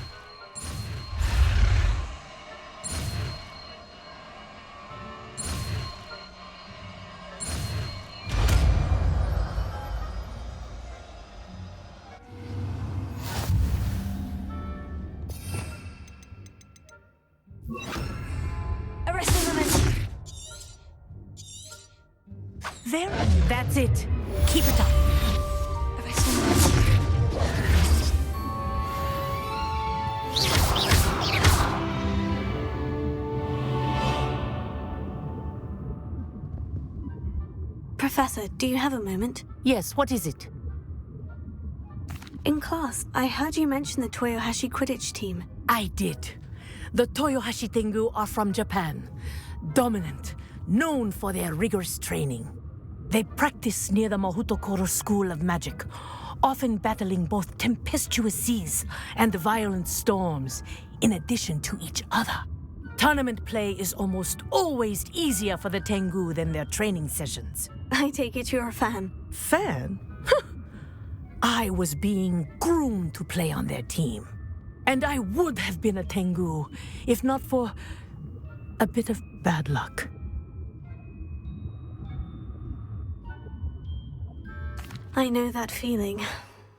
Arresting momentum. There, that's it. Keep it up. Arresting momentum. Professor, do you have a moment? Yes, what is it? In class, I heard you mention the Toyohashi Quidditch team. I did. The Toyohashi Tengu are from Japan. Dominant, known for their rigorous training. They practice near the Mahutokoro School of Magic, often battling both tempestuous seas and violent storms, in addition to each other. Tournament play is almost always easier for the Tengu than their training sessions. I take it you're a fan. Fan? I was being groomed to play on their team. And I would have been a Tengu, if not for a bit of bad luck. I know that feeling.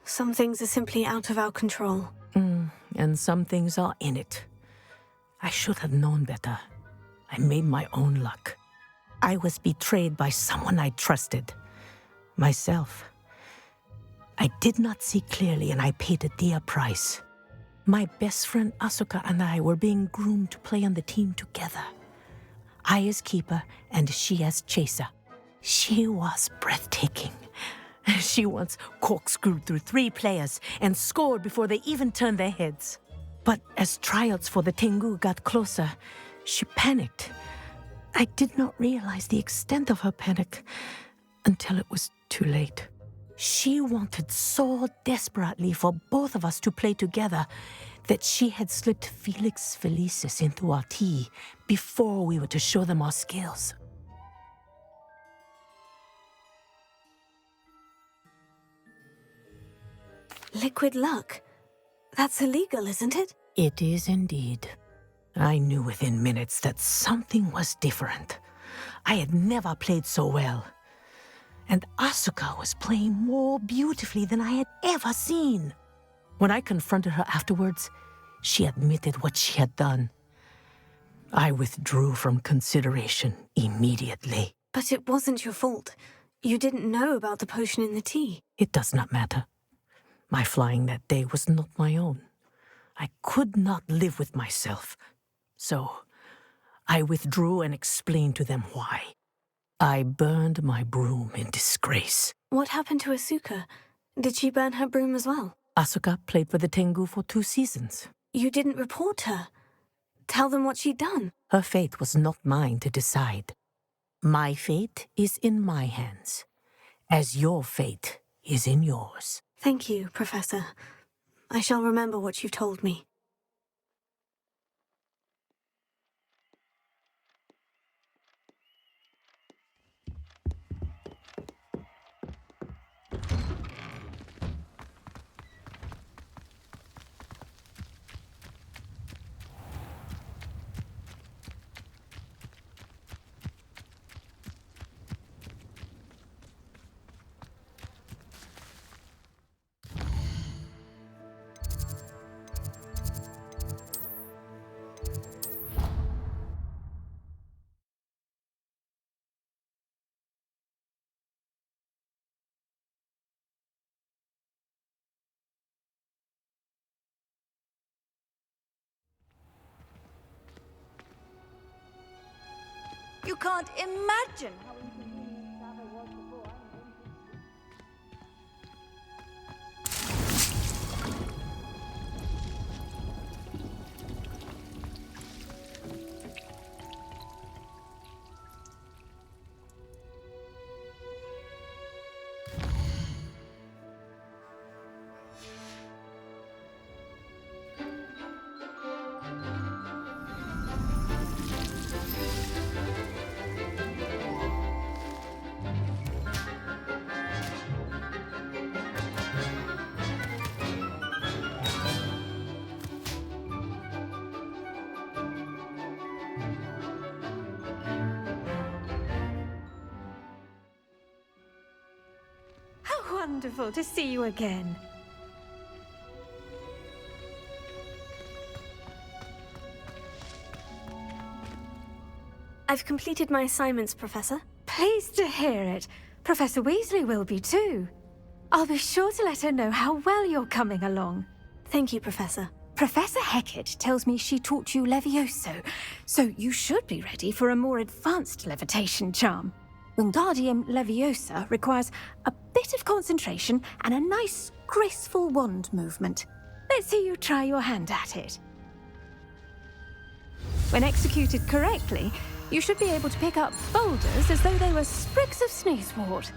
Some things are simply out of our control. And some things are in it. I should have known better. I made my own luck. I was betrayed by someone I trusted. Myself. I did not see clearly, and I paid a dear price. My best friend Asuka and I were being groomed to play on the team together. I as keeper, and she as chaser. She was breathtaking. She once corkscrewed through 3 players and scored before they even turned their heads. But as tryouts for the Tengu got closer, she panicked. I did not realize the extent of her panic until it was too late. She wanted so desperately for both of us to play together that she had slipped Felix Felicis into our tea before we were to show them our skills. Liquid luck? That's illegal, isn't it? It is indeed. I knew within minutes that something was different. I had never played so well. And Asuka was playing more beautifully than I had ever seen. When I confronted her afterwards, she admitted what she had done. I withdrew from consideration immediately. But it wasn't your fault. You didn't know about the potion in the tea. It does not matter. My flying that day was not my own. I could not live with myself. So, I withdrew and explained to them why. I burned my broom in disgrace. What happened to Asuka? Did she burn her broom as well? Asuka played for the Tengu for 2 seasons. You didn't report her. tell them what she'd done. Her fate was not mine to decide. My fate is in my hands, as your fate is in yours. Thank you, Professor. I shall remember what you've told me. You can't imagine how inconvenient Sava was before I Wonderful to see you again. I've completed my assignments, Professor. Pleased to hear it. Professor Weasley will be too. I'll be sure to let her know how well you're coming along. Thank you, Professor. Professor Hecat tells me she taught you Levioso, so you should be ready for a more advanced levitation charm. Wingardium Leviosa requires a bit of concentration and a nice, graceful wand movement. Let's see you try your hand at it. When executed correctly, you should be able to pick up boulders as though they were sprigs of sneezewort.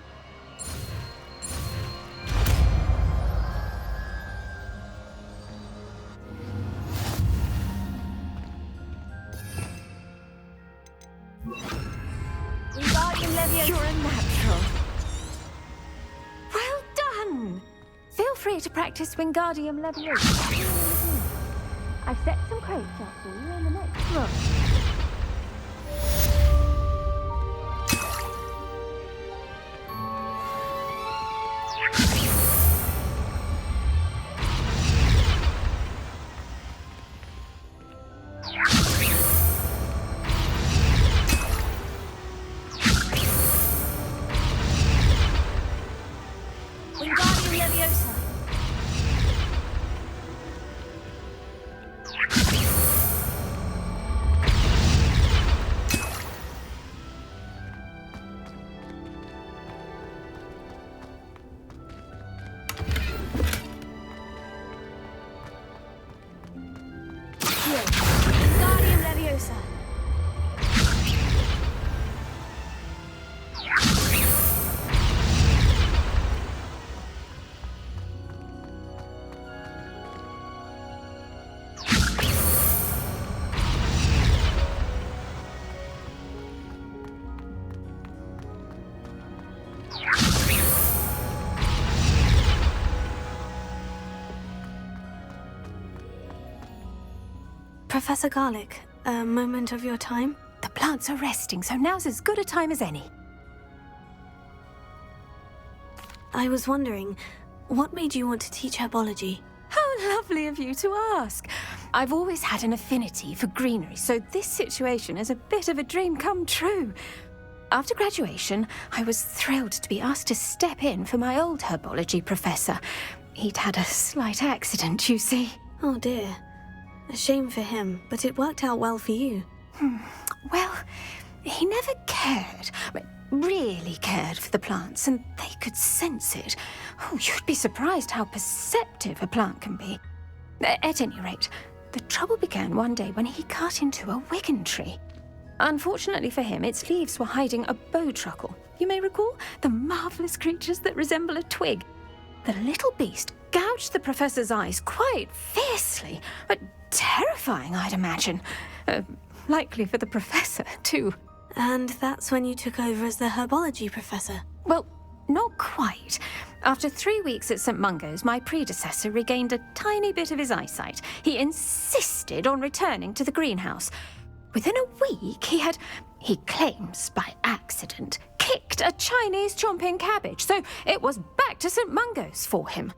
You're a natural. Well done! Feel free to practice Wingardium Leviosa. I've set some crates up for you in the next room. Professor Garlick, a moment of your time? The plants are resting, so now's as good a time as any. I was wondering, what made you want to teach herbology? How lovely of you to ask. I've always had an affinity for greenery, so this situation is a bit of a dream come true. After graduation, I was thrilled to be asked to step in for my old herbology professor. He'd had a slight accident, you see. Oh dear. A shame for him, but it worked out well for you. Well, he never cared, really cared for the plants, and they could sense it. Oh, you'd be surprised how perceptive a plant can be. At any rate, The trouble began one day when he cut into a wigan tree. Unfortunately for him, its leaves were hiding a bowtruckle. You may recall the marvellous creatures that resemble a twig. The little beast gouged the professor's eyes quite fiercely, but terrifying, I'd imagine. Likely for the professor, too. And that's when you took over as the herbology professor? Well, not quite. After 3 weeks at St. Mungo's, my predecessor regained a tiny bit of his eyesight. He insisted on returning to the greenhouse. Within a week, he claims by accident, kicked a Chinese chomping cabbage, so it was back to St. Mungo's for him.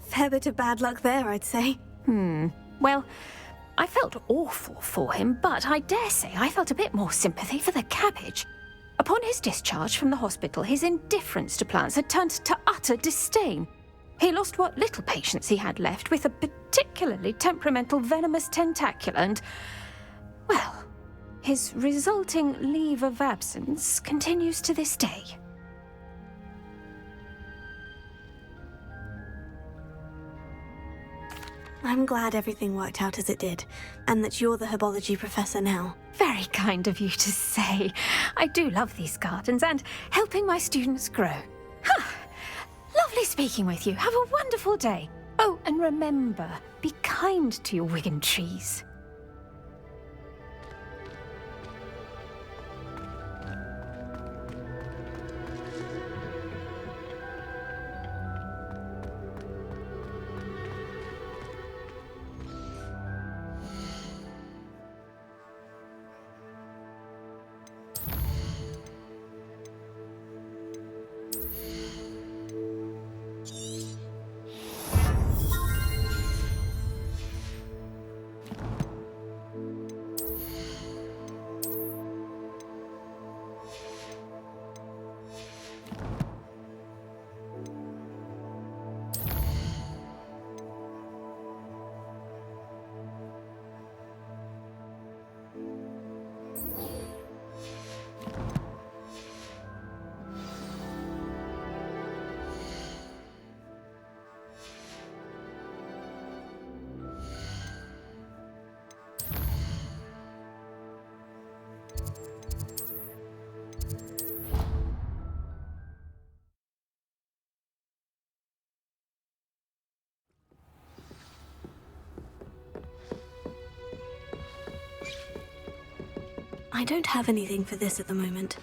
Fair bit of bad luck there, I'd say. Well, I felt awful for him, but I dare say I felt a bit more sympathy for the cabbage. Upon his discharge from the hospital, his indifference to plants had turned to utter disdain. He lost what little patience he had left with a particularly temperamental venomous tentacula and, well, his resulting leave of absence continues to this day. I'm glad everything worked out as it did, and that you're the herbology professor now. Very kind of you to say. I do love these gardens and helping my students grow. Lovely speaking with you. Have a wonderful day. Oh, and remember, be kind to your wigan trees. I don't have anything for this at the moment.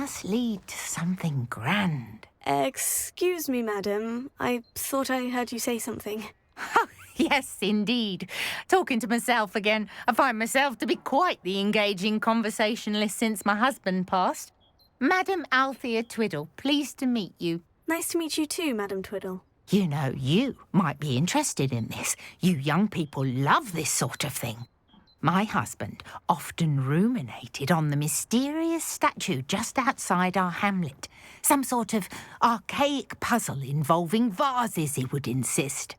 must lead to something grand. Excuse me, madam. I thought I heard you say something. Yes, indeed. Talking to myself again. I find myself to be quite the engaging conversationalist since my husband passed. Madam Althea Twiddle, pleased to meet you. Nice to meet you too, Madam Twiddle. You know, you might be interested in this. You young people love this sort of thing. My husband often ruminated on the mysterious statue just outside our hamlet. Some sort of archaic puzzle involving vases, he would insist.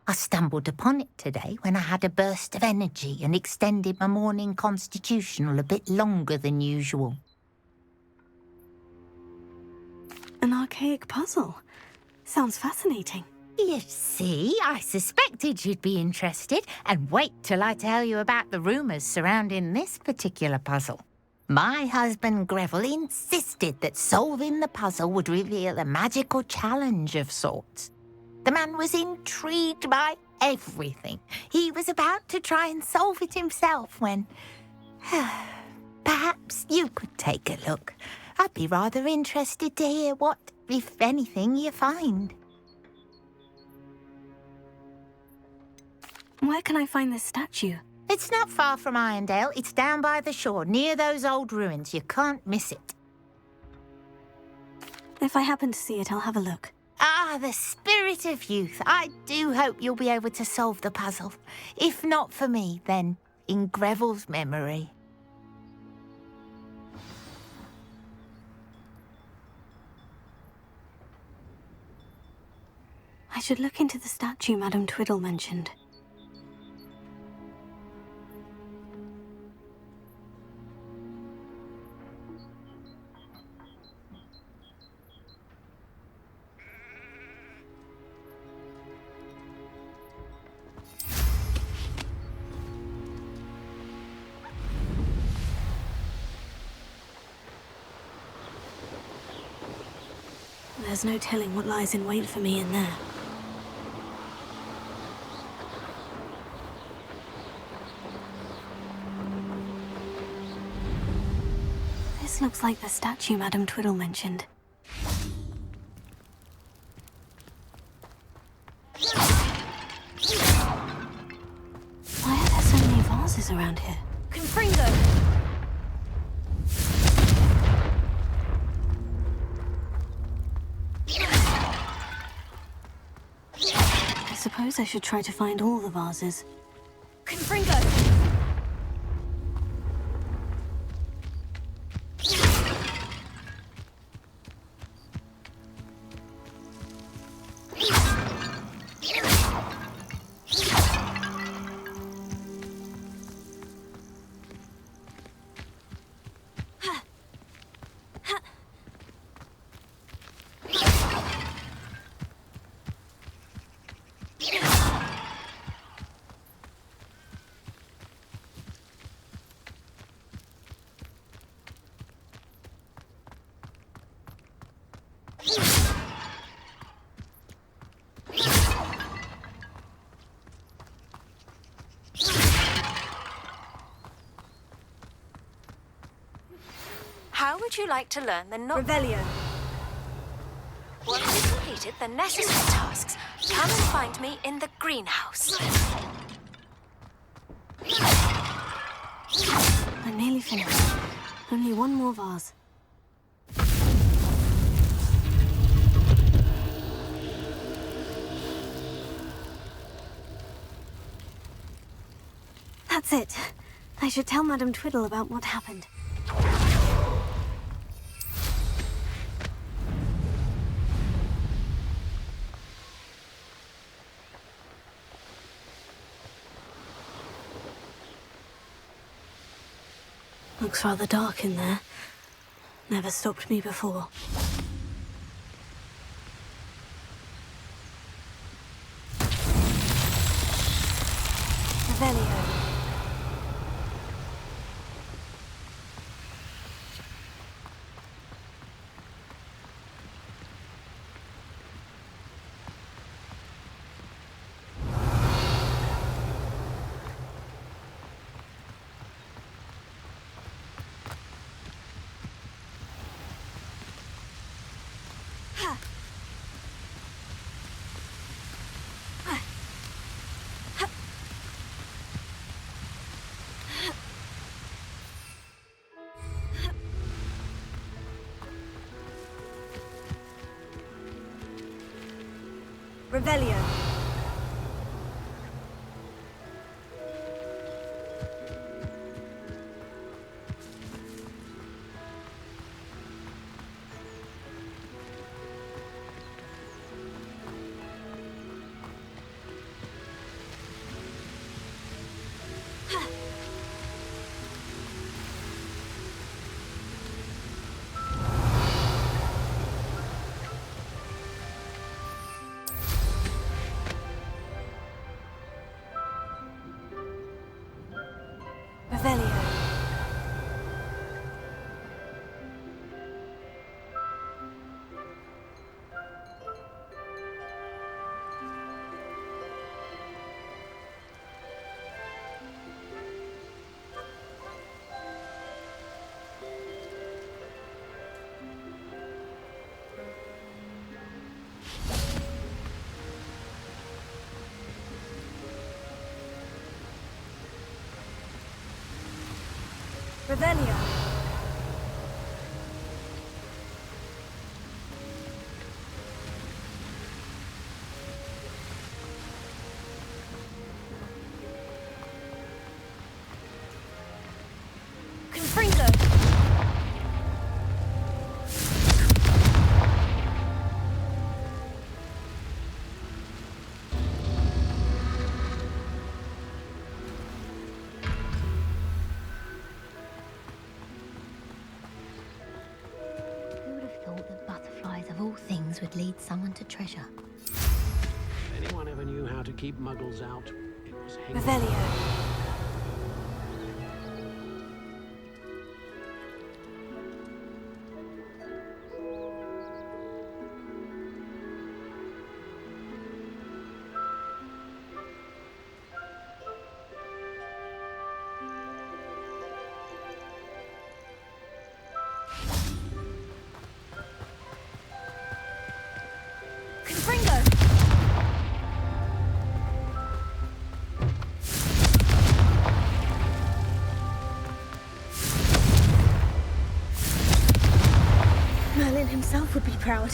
I stumbled upon it today when I had a burst of energy and extended my morning constitutional a bit longer than usual. An archaic puzzle? Sounds fascinating. You see, I suspected you'd be interested, and wait till I tell you about the rumours surrounding this particular puzzle. My husband Greville insisted that solving the puzzle would reveal a magical challenge of sorts. The man was intrigued by everything. He was about to try and solve it himself when... Perhaps you could take a look. I'd be rather interested to hear what, if anything, you find. Where can I find this statue? It's not far from Irondale. It's down by the shore, near those old ruins. You can't miss it. If I happen to see it, I'll have a look. Ah, the spirit of youth. I do hope you'll be able to solve the puzzle. If not for me, then in Greville's memory. I should look into the statue Madam Twiddle mentioned. There's no telling what lies in wait for me in there. This looks like the statue Madam Twiddle mentioned. Why are there so many vases around here? Confringo! I suppose I should try to find all the vases. Confringo! How would you like to learn the Revelio. Once you've completed the necessary tasks, come and find me in the greenhouse. I'm nearly finished. Only one more vase. That's it. I should tell Madam Twiddle about what happened. Looks rather dark in there. Never stopped me before. Revelio. Revelio. Revelio. Revelio. Confringo. Would lead someone to treasure. If anyone ever knew how to keep muggles out, it was Revelio. Merlin himself would be proud.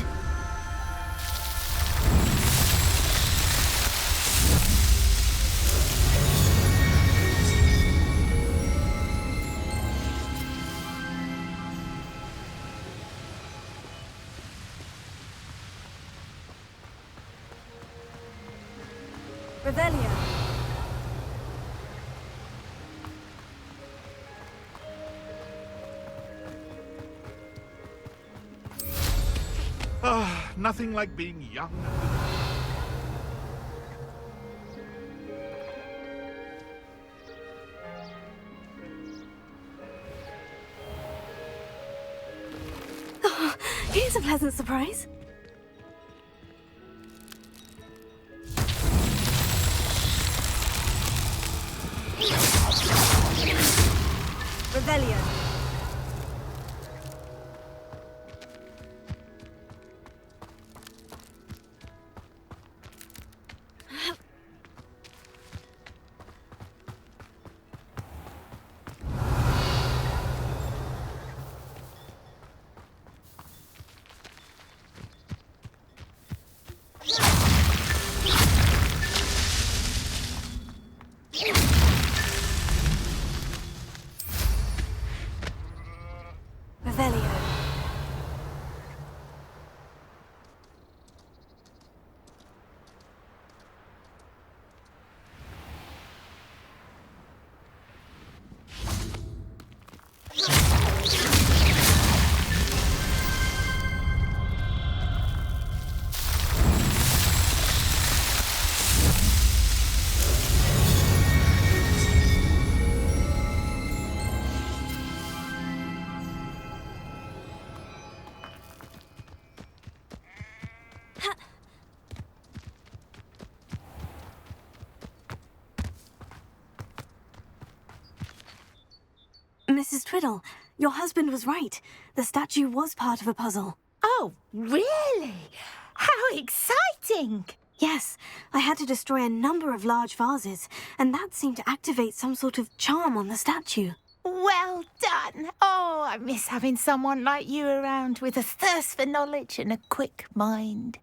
Revelio. Ah, nothing like being young. Oh, here's a pleasant surprise. Revelio. Revelio. Mrs. Twiddle, your husband was right. The statue was part of a puzzle. Oh, really? How exciting! Yes, I had to destroy a number of large vases, and that seemed to activate some sort of charm on the statue. Well done. Oh, I miss having someone like you around with a thirst for knowledge and a quick mind.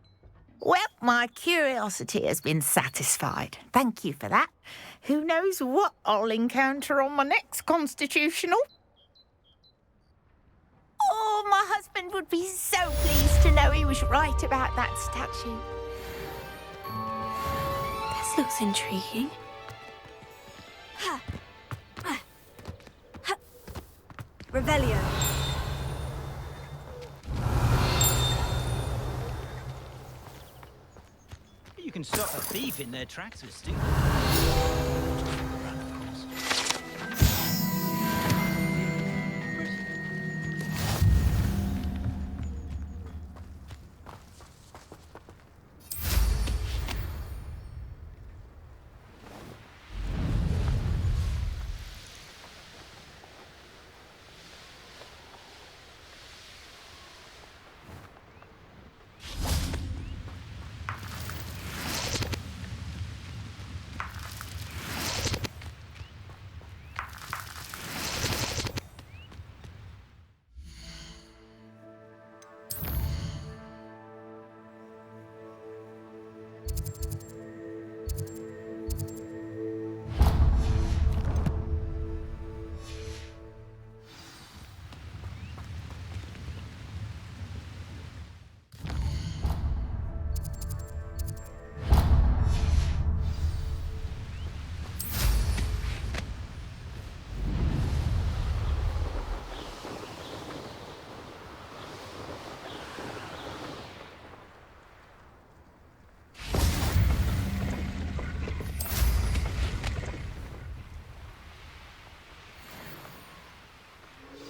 Well, my curiosity has been satisfied. Thank you for that. Who knows what I'll encounter on my next constitutional? Oh, my husband would be so pleased to know he was right about that statue. This looks intriguing. Ha! Ha! Ha! Revelio. You can stop a thief in their tracks with stupid.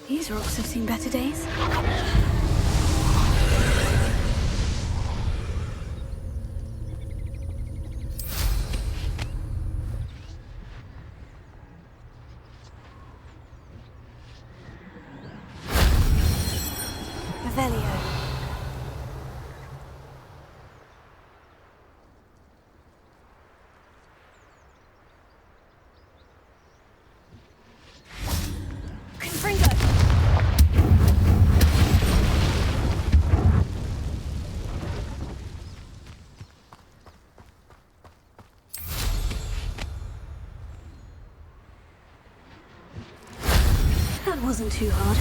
These rocks have seen better days. Revelio. That wasn't too hard.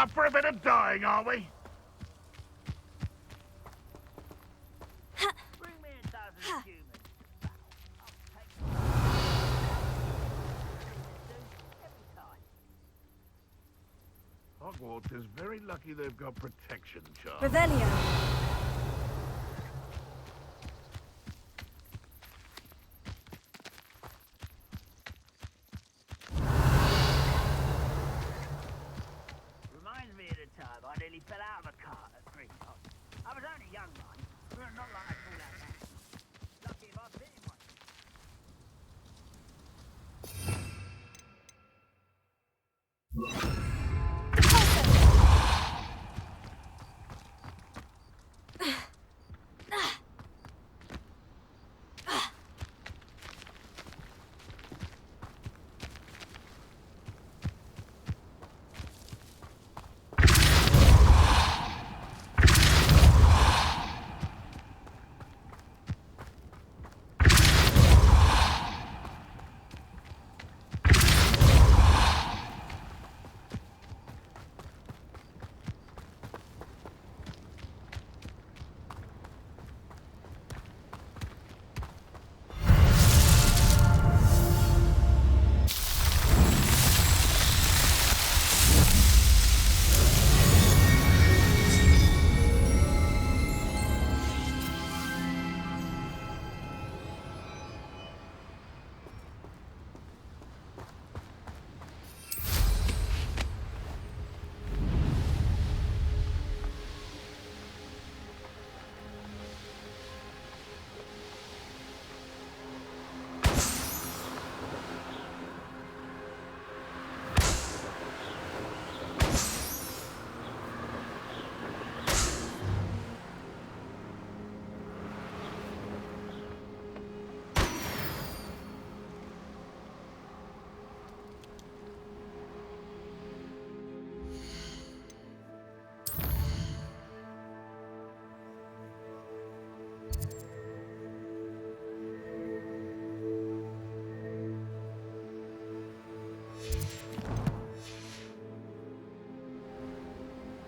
Up for a bit of dying, are we? Bring me a dozen humans. Hogwarts is very lucky they've got protection, Charles. Revelio. Reminds me of the time I nearly fell out of a cart at 3 o'clock. I was only young, mind. Not like I fall out now. Lucky if I've been in one.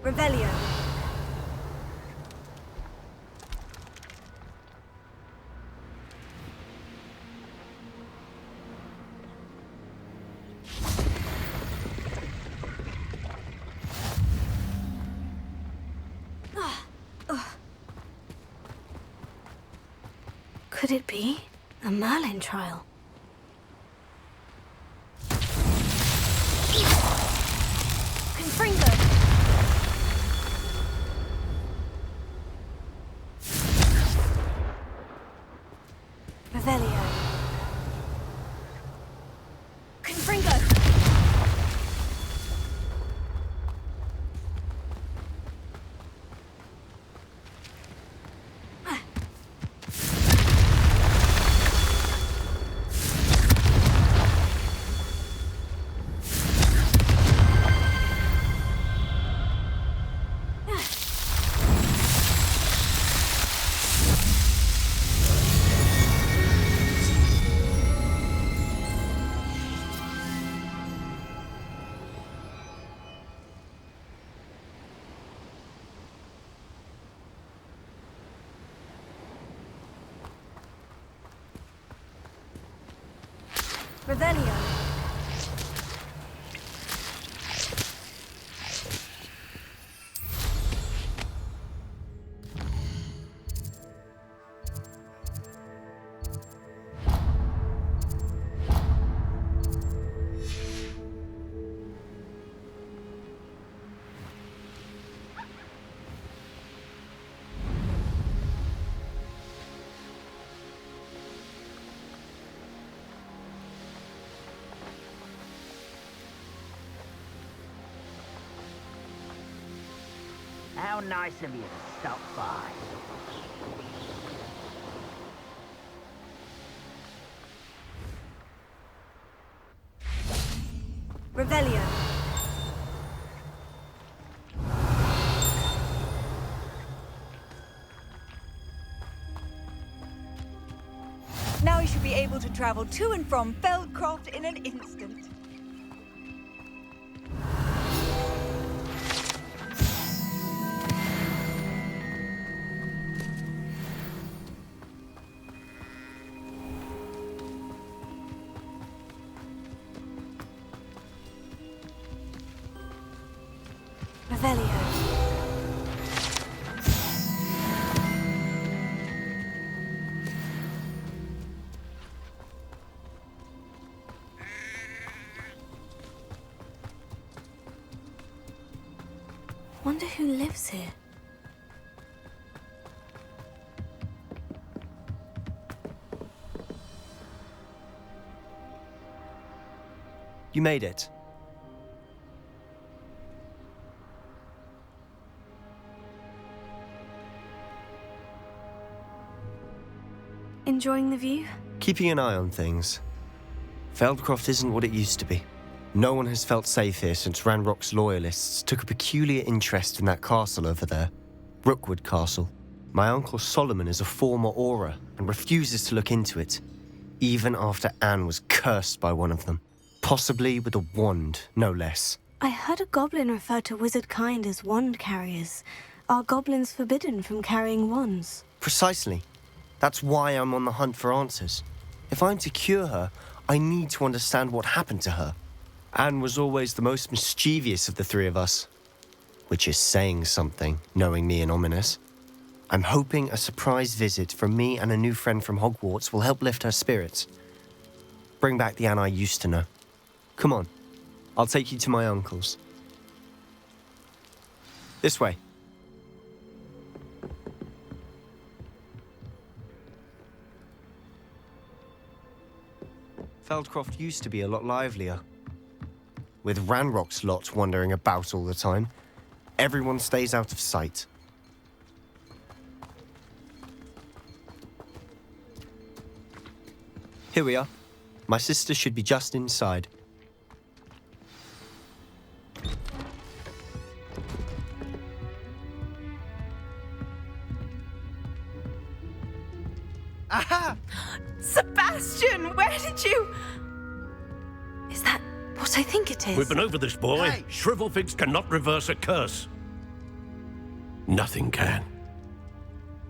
Revelio. Could it be a Merlin trial? Confringo! Revelio. Confringo! Revelio. How nice of you to stop by. Revelio. Now you should be able to travel to and from Feldcroft in an instant. Revelio. Wonder who lives here. You made it. Enjoying the view? Keeping an eye on things. Feldcroft isn't what it used to be. No one has felt safe here since Ranrock's loyalists took a peculiar interest in that castle over there. Rookwood Castle. My uncle Solomon is a former Auror and refuses to look into it, even after Anne was cursed by one of them. Possibly with a wand, no less. I heard a goblin refer to wizard kind as wand carriers. Are goblins forbidden from carrying wands? Precisely. That's why I'm on the hunt for answers. If I'm to cure her, I need to understand what happened to her. Anne was always the most mischievous of the three of us. Which is saying something, knowing me and Ominous. I'm hoping a surprise visit from me and a new friend from Hogwarts will help lift her spirits. Bring back the Anne I used to know. Come on, I'll take you to my uncle's. This way. Feldcroft used to be a lot livelier. With Ranrock's lot wandering about all the time, everyone stays out of sight. Here we are. My sister should be just inside. Aha! Sebastian, where did you... Is that what I think it is? We've been over this, boy. Hey. Shrivelfigs cannot reverse a curse. Nothing can.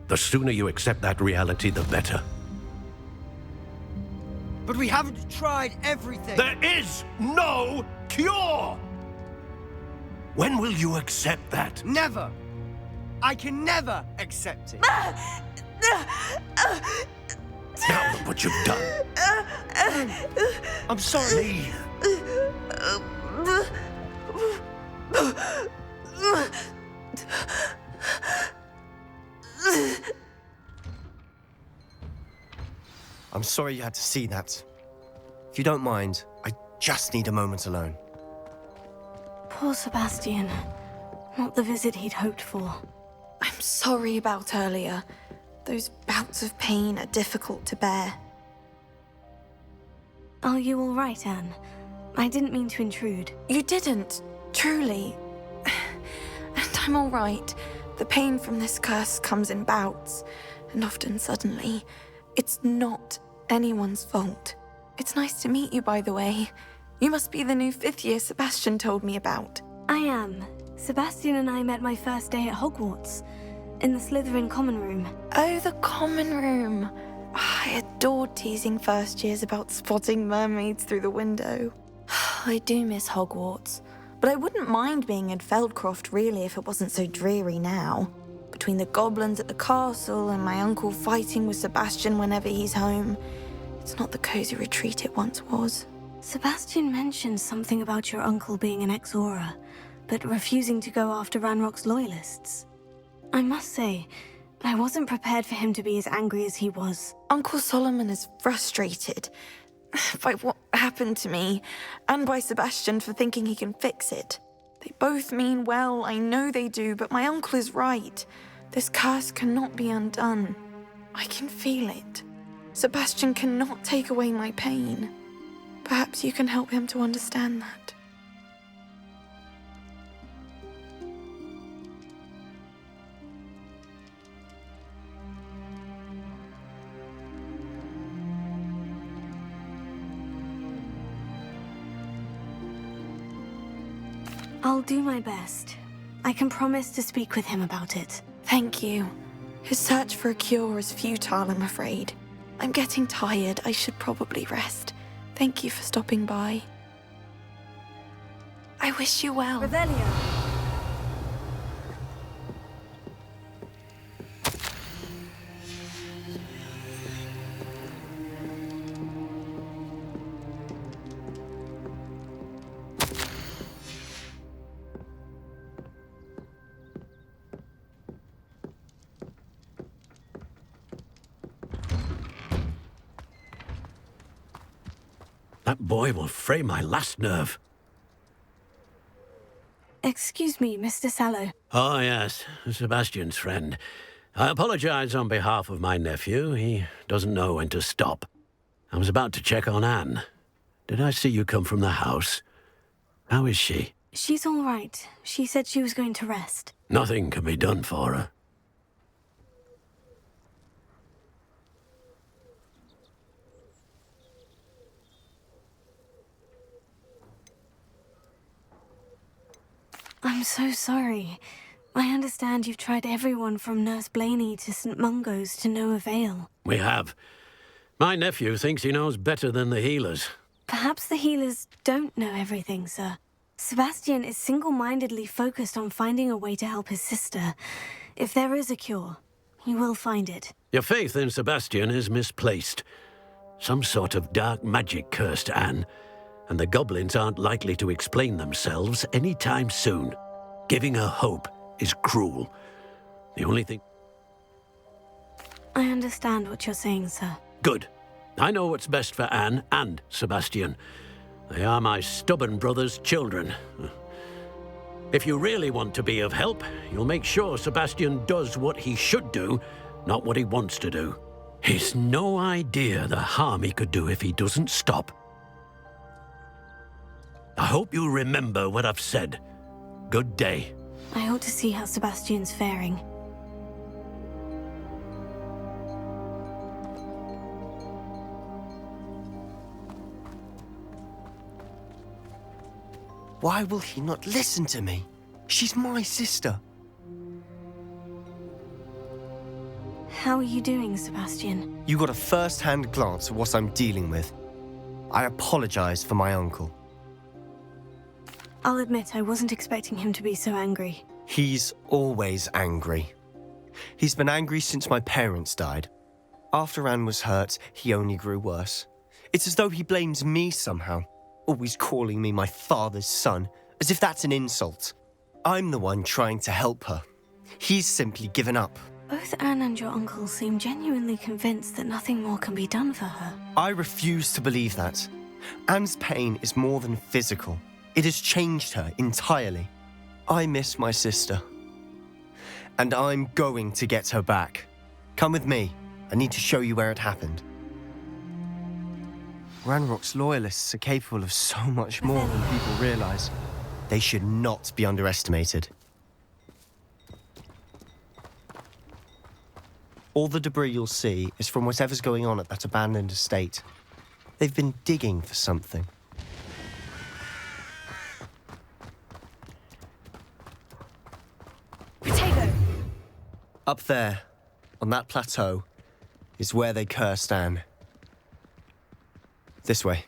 The sooner you accept that reality, the better. But we haven't tried everything. There is no cure! When will you accept that? Never. I can never accept it. Now look what you've done. I'm sorry. I'm sorry you had to see that. If you don't mind, I just need a moment alone. Poor Sebastian. Not the visit he'd hoped for. I'm sorry about earlier. Those bouts of pain are difficult to bear. Are you all right, Anne? I didn't mean to intrude. You didn't, truly. And I'm all right. The pain from this curse comes in bouts, and often suddenly. It's not anyone's fault. It's nice to meet you, by the way. You must be the new 5th year Sebastian told me about. I am. Sebastian and I met my first day at Hogwarts, in the Slytherin common room. Oh, the common room. I adored teasing first years about spotting mermaids through the window. I do miss Hogwarts, but I wouldn't mind being in Feldcroft really if it wasn't so dreary now. Between the goblins at the castle and my uncle fighting with Sebastian whenever he's home, it's not the cozy retreat it once was. Sebastian mentioned something about your uncle being an ex-Auror, but refusing to go after Ranrock's loyalists. I must say, I wasn't prepared for him to be as angry as he was. Uncle Solomon is frustrated by what happened to me, and by Sebastian for thinking he can fix it. They both mean well, I know they do, but my uncle is right. This curse cannot be undone. I can feel it. Sebastian cannot take away my pain. Perhaps you can help him to understand that. I'll do my best. I can promise to speak with him about it. Thank you. His search for a cure is futile, I'm afraid. I'm getting tired. I should probably rest. Thank you for stopping by. I wish you well. Revelio. That boy will fray my last nerve. Excuse me, Mr. Sallow. Oh, yes, Sebastian's friend. I apologize on behalf of my nephew. He doesn't know when to stop. I was about to check on Anne. Did I see you come from the house? How is she? She's all right. She said she was going to rest. Nothing can be done for her. I'm so sorry. I understand you've tried everyone from Nurse Blaney to St. Mungo's to no avail. We have. My nephew thinks he knows better than the healers. Perhaps the healers don't know everything, sir. Sebastian is single-mindedly focused on finding a way to help his sister. If there is a cure, he will find it. Your faith in Sebastian is misplaced. Some sort of dark magic cursed Anne, and the goblins aren't likely to explain themselves anytime soon. Giving her hope is cruel. The only thing... I understand what you're saying, sir. Good. I know what's best for Anne and Sebastian. They are my stubborn brother's children. If you really want to be of help, you'll make sure Sebastian does what he should do, not what he wants to do. He's no idea the harm he could do if he doesn't stop. I hope you remember what I've said. Good day. I ought to see how Sebastian's faring. Why will he not listen to me? She's my sister. How are you doing, Sebastian? You got a first-hand glance at what I'm dealing with. I apologize for my uncle. I'll admit I wasn't expecting him to be so angry. He's always angry. He's been angry since my parents died. After Anne was hurt, he only grew worse. It's as though he blames me somehow, always calling me my father's son, as if that's an insult. I'm the one trying to help her. He's simply given up. Both Anne and your uncle seem genuinely convinced that nothing more can be done for her. I refuse to believe that. Anne's pain is more than physical. It has changed her entirely. I miss my sister. And I'm going to get her back. Come with me. I need to show you where it happened. Ranrock's loyalists are capable of so much more than people realize. They should not be underestimated. All the debris you'll see is from whatever's going on at that abandoned estate. They've been digging for something. Potato! Up there, on that plateau, is where they cursed Anne. This way.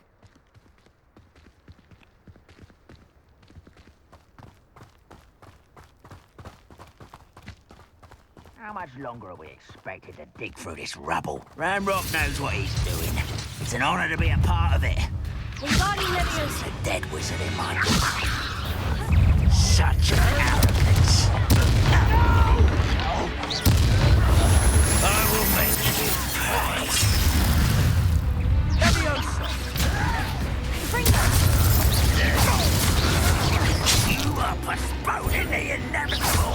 How much longer are we expected to dig through this rubble? Ranrock knows what he's doing. It's an honor to be a part of it. There's a dead wizard in my group. Such arrogance. I will make you pay. You are postponing the inevitable.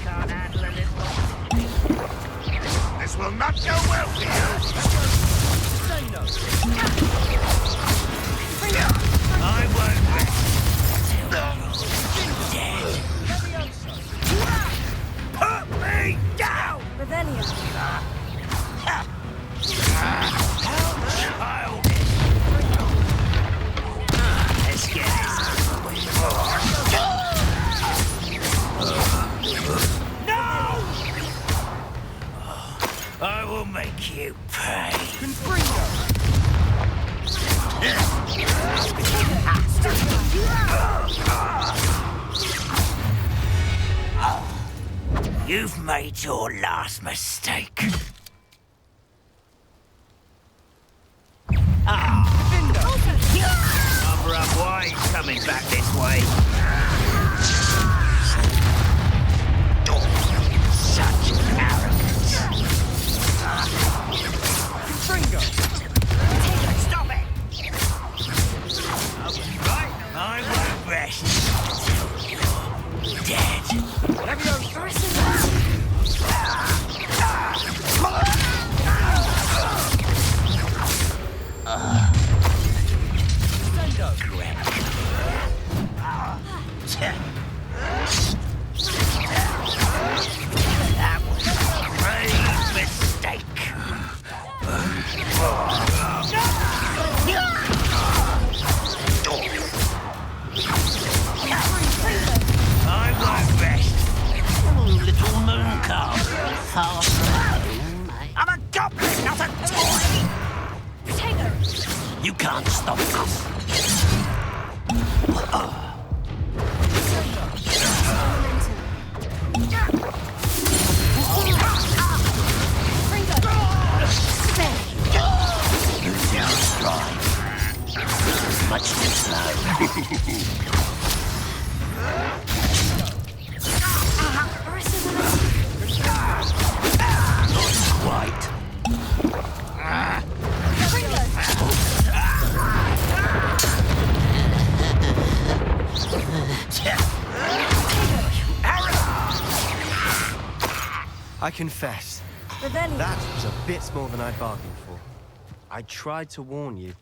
Can't handle a little. This will not go well for you. I won't rest till dead. Put me down! Revelio. How childish! Let's get this over with. No! I will make you pay. You've made your last mistake. Cover up why he's coming back this way. Such arrogance. That was a grave mistake. I work best. Little moon calf. Far from home. I'm a goblin, not a toy. Potato. You can't stop us. Much too slow. Quite. I confess, that was a bit more than I bargained for. I tried to warn you.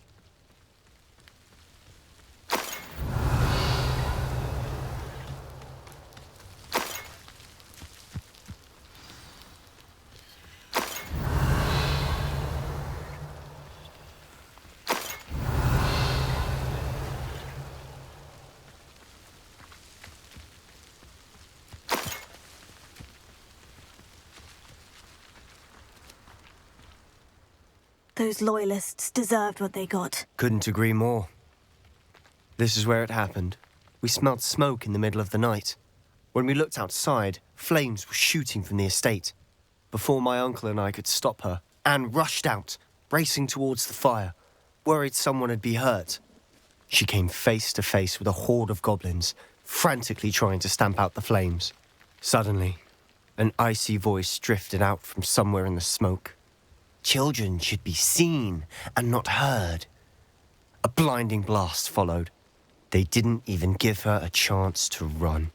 Those loyalists deserved what they got. Couldn't agree more. This is where it happened. We smelled smoke in the middle of the night. When we looked outside, flames were shooting from the estate. Before my uncle and I could stop her, Anne rushed out, racing towards the fire, worried someone would be hurt. She came face to face with a horde of goblins, frantically trying to stamp out the flames. Suddenly, an icy voice drifted out from somewhere in the smoke. Children should be seen and not heard. A blinding blast followed. They didn't even give her a chance to run.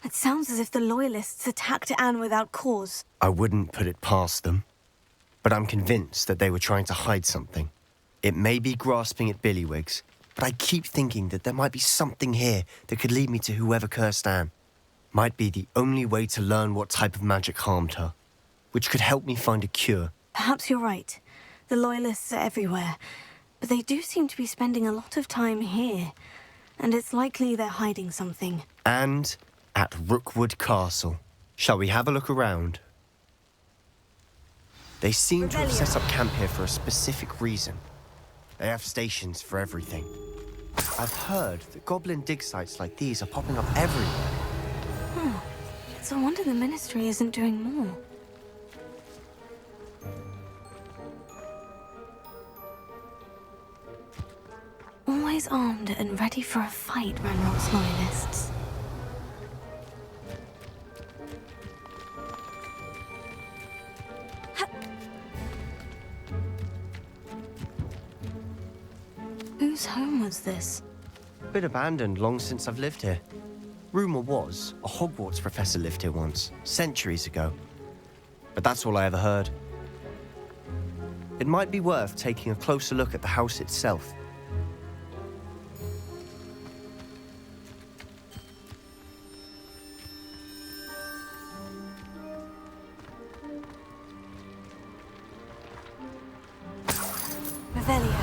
It sounds as if the Loyalists attacked Anne without cause. I wouldn't put it past them, but I'm convinced that they were trying to hide something. It may be grasping at Billywigs, but I keep thinking that there might be something here that could lead me to whoever cursed Anne. Might be the only way to learn what type of magic harmed her, which could help me find a cure. Perhaps you're right. The Loyalists are everywhere, but they do seem to be spending a lot of time here, and it's likely they're hiding something. And at Rookwood Castle. Shall we have a look around? They seem to have set up camp here for a specific reason. They have stations for everything. I've heard that goblin dig sites like these are popping up everywhere. It's a wonder the Ministry isn't doing more. Always armed and ready for a fight, Ranrock's Loyalists. Whose home was this? Been abandoned long since I've lived here. Rumour was a Hogwarts professor lived here once, centuries ago. But that's all I ever heard. It might be worth taking a closer look at the house itself. Revelio.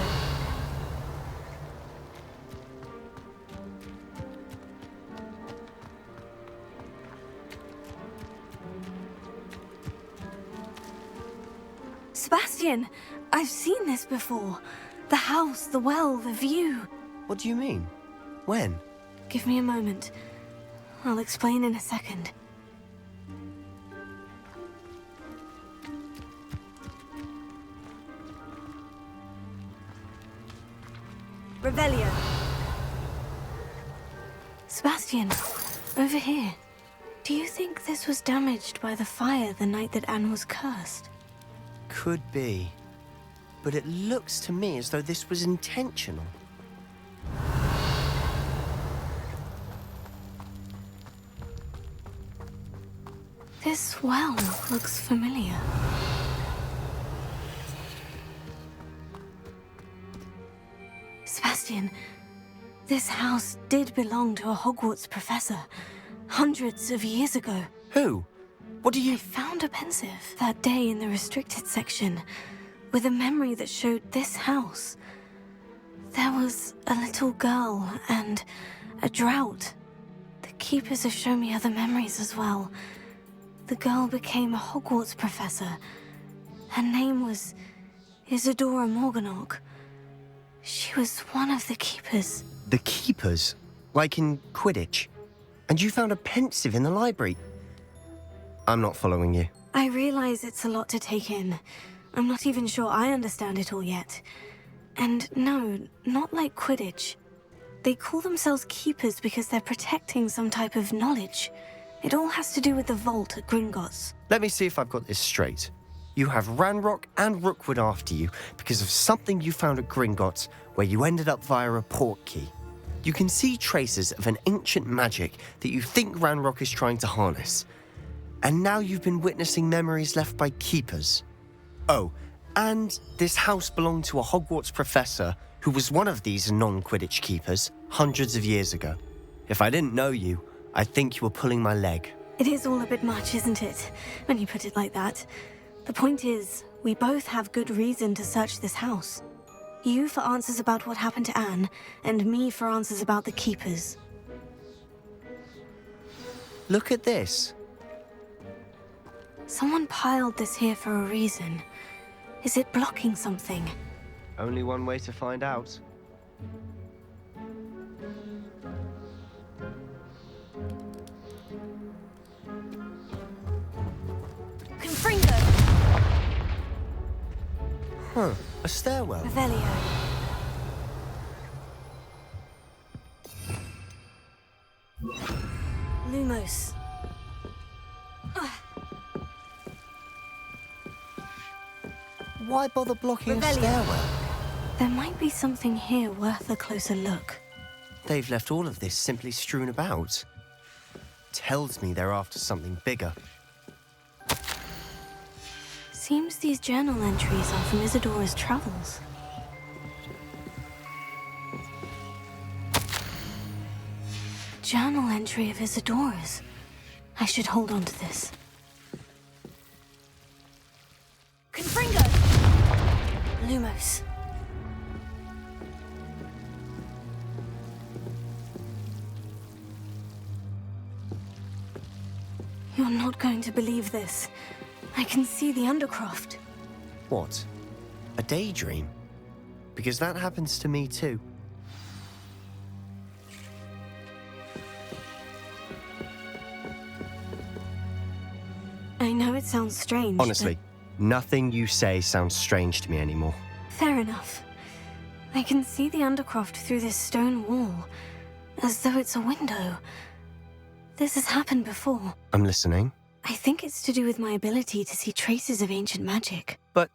Sebastian, I've seen this before. The house, the well, the view. What do you mean? When? Give me a moment. I'll explain in a second. Revelio. Sebastian, over here. Do you think this was damaged by the fire the night that Anne was cursed? Could be. But it looks to me as though this was intentional. This well looks familiar. Sebastian, this house did belong to a Hogwarts professor hundreds of years ago. Who? What do you... I found a pensive that day in the restricted section with a memory that showed this house. There was a little girl and a drought. The keepers have shown me other memories as well. The girl became a Hogwarts professor. Her name was Isadora Morganach. She was one of the keepers. The keepers? Like in Quidditch? And you found a pensive in the library? I'm not following you. I realize it's a lot to take in. I'm not even sure I understand it all yet. And no, not like Quidditch. They call themselves keepers because they're protecting some type of knowledge. It all has to do with the vault at Gringotts. Let me see if I've got this straight. You have Ranrock and Rookwood after you because of something you found at Gringotts where you ended up via a portkey. You can see traces of an ancient magic that you think Ranrock is trying to harness. And now you've been witnessing memories left by keepers. Oh, and this house belonged to a Hogwarts professor who was one of these non-Quidditch keepers hundreds of years ago. If I didn't know you, I'd think you were pulling my leg. It is all a bit much, isn't it? When you put it like that. The point is, we both have good reason to search this house. You for answers about what happened to Anne, and me for answers about the keepers. Look at this. Someone piled this here for a reason. Is it blocking something? Only one way to find out. Confringo! Huh, a stairwell. Revelio. Lumos. Why bother blocking a Revelio. stairwell? There might be something here worth a closer look. They've left all of this simply strewn about. Tells me they're after something bigger. Seems these journal entries are from Isadora's travels. Journal entry of Isadora's. I should hold on to this. Confringo! Lumos. You're not going to believe this. I can see the Undercroft. What? A daydream? Because that happens to me too. I know it sounds strange. Honestly, nothing you say sounds strange to me anymore. Fair enough. I can see the Undercroft through this stone wall, as though it's a window. This has happened before. I'm listening. I think it's to do with my ability to see traces of ancient magic. But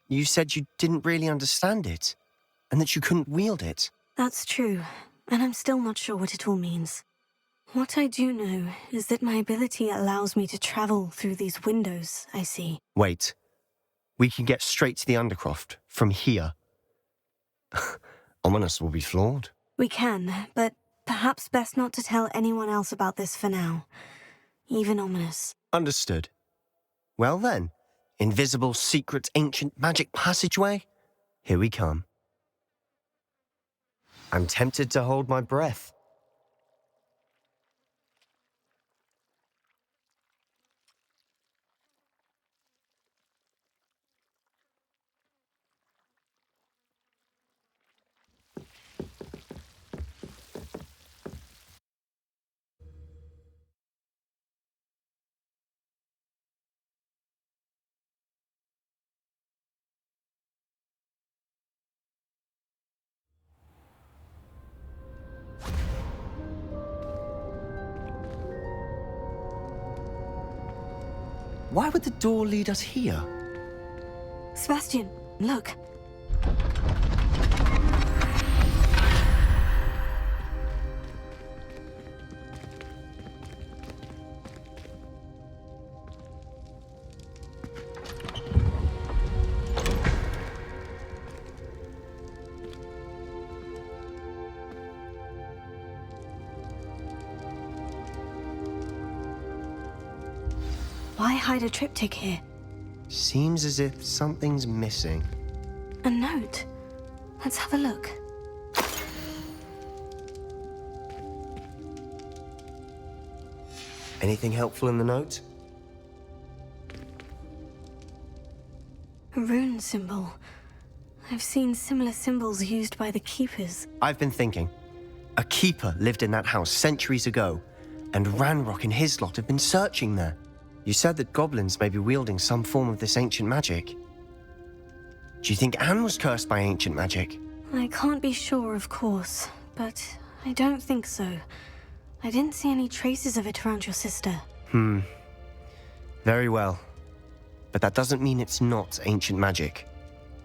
you said you didn't really understand it, and that you couldn't wield it. That's true, and I'm still not sure what it all means. What I do know is that my ability allows me to travel through these windows I see. Wait. We can get straight to the Undercroft from here. Ominous will be flawed. We can, but perhaps best not to tell anyone else about this for now. Even Ominous. Understood. Well then, invisible, secret, ancient magic passageway? Here we come. I'm tempted to hold my breath. Why would the door lead us here? Sebastian, look. Why hide a triptych here? Seems as if something's missing. A note. Let's have a look. Anything helpful in the note? A rune symbol. I've seen similar symbols used by the keepers. I've been thinking. A keeper lived in that house centuries ago, and Ranrock and his lot have been searching there. You said that goblins may be wielding some form of this ancient magic. Do you think Anne was cursed by ancient magic? I can't be sure, of course, but I don't think so. I didn't see any traces of it around your sister. Very well. But that doesn't mean it's not ancient magic.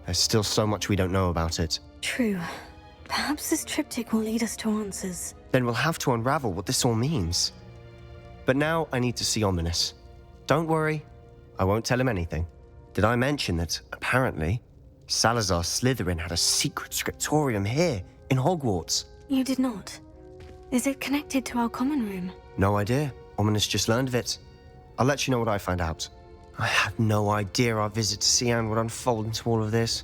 There's still so much we don't know about it. True. Perhaps this triptych will lead us to answers. Then we'll have to unravel what this all means. But now I need to see Ominous. Don't worry, I won't tell him anything. Did I mention that, apparently, Salazar Slytherin had a secret scriptorium here in Hogwarts? You did not. Is it connected to our common room? No idea. Ominous just learned of it. I'll let you know what I find out. I had no idea our visit to see Anne would unfold into all of this.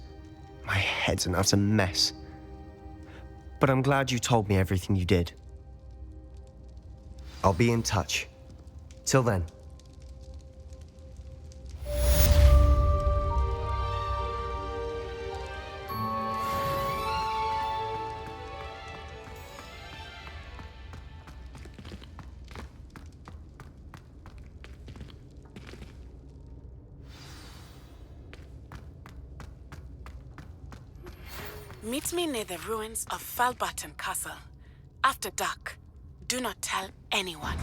My head's an utter mess. But I'm glad you told me everything you did. I'll be in touch. Till then. Meet me near the ruins of Falbarton Castle. After dark. Do not tell anyone.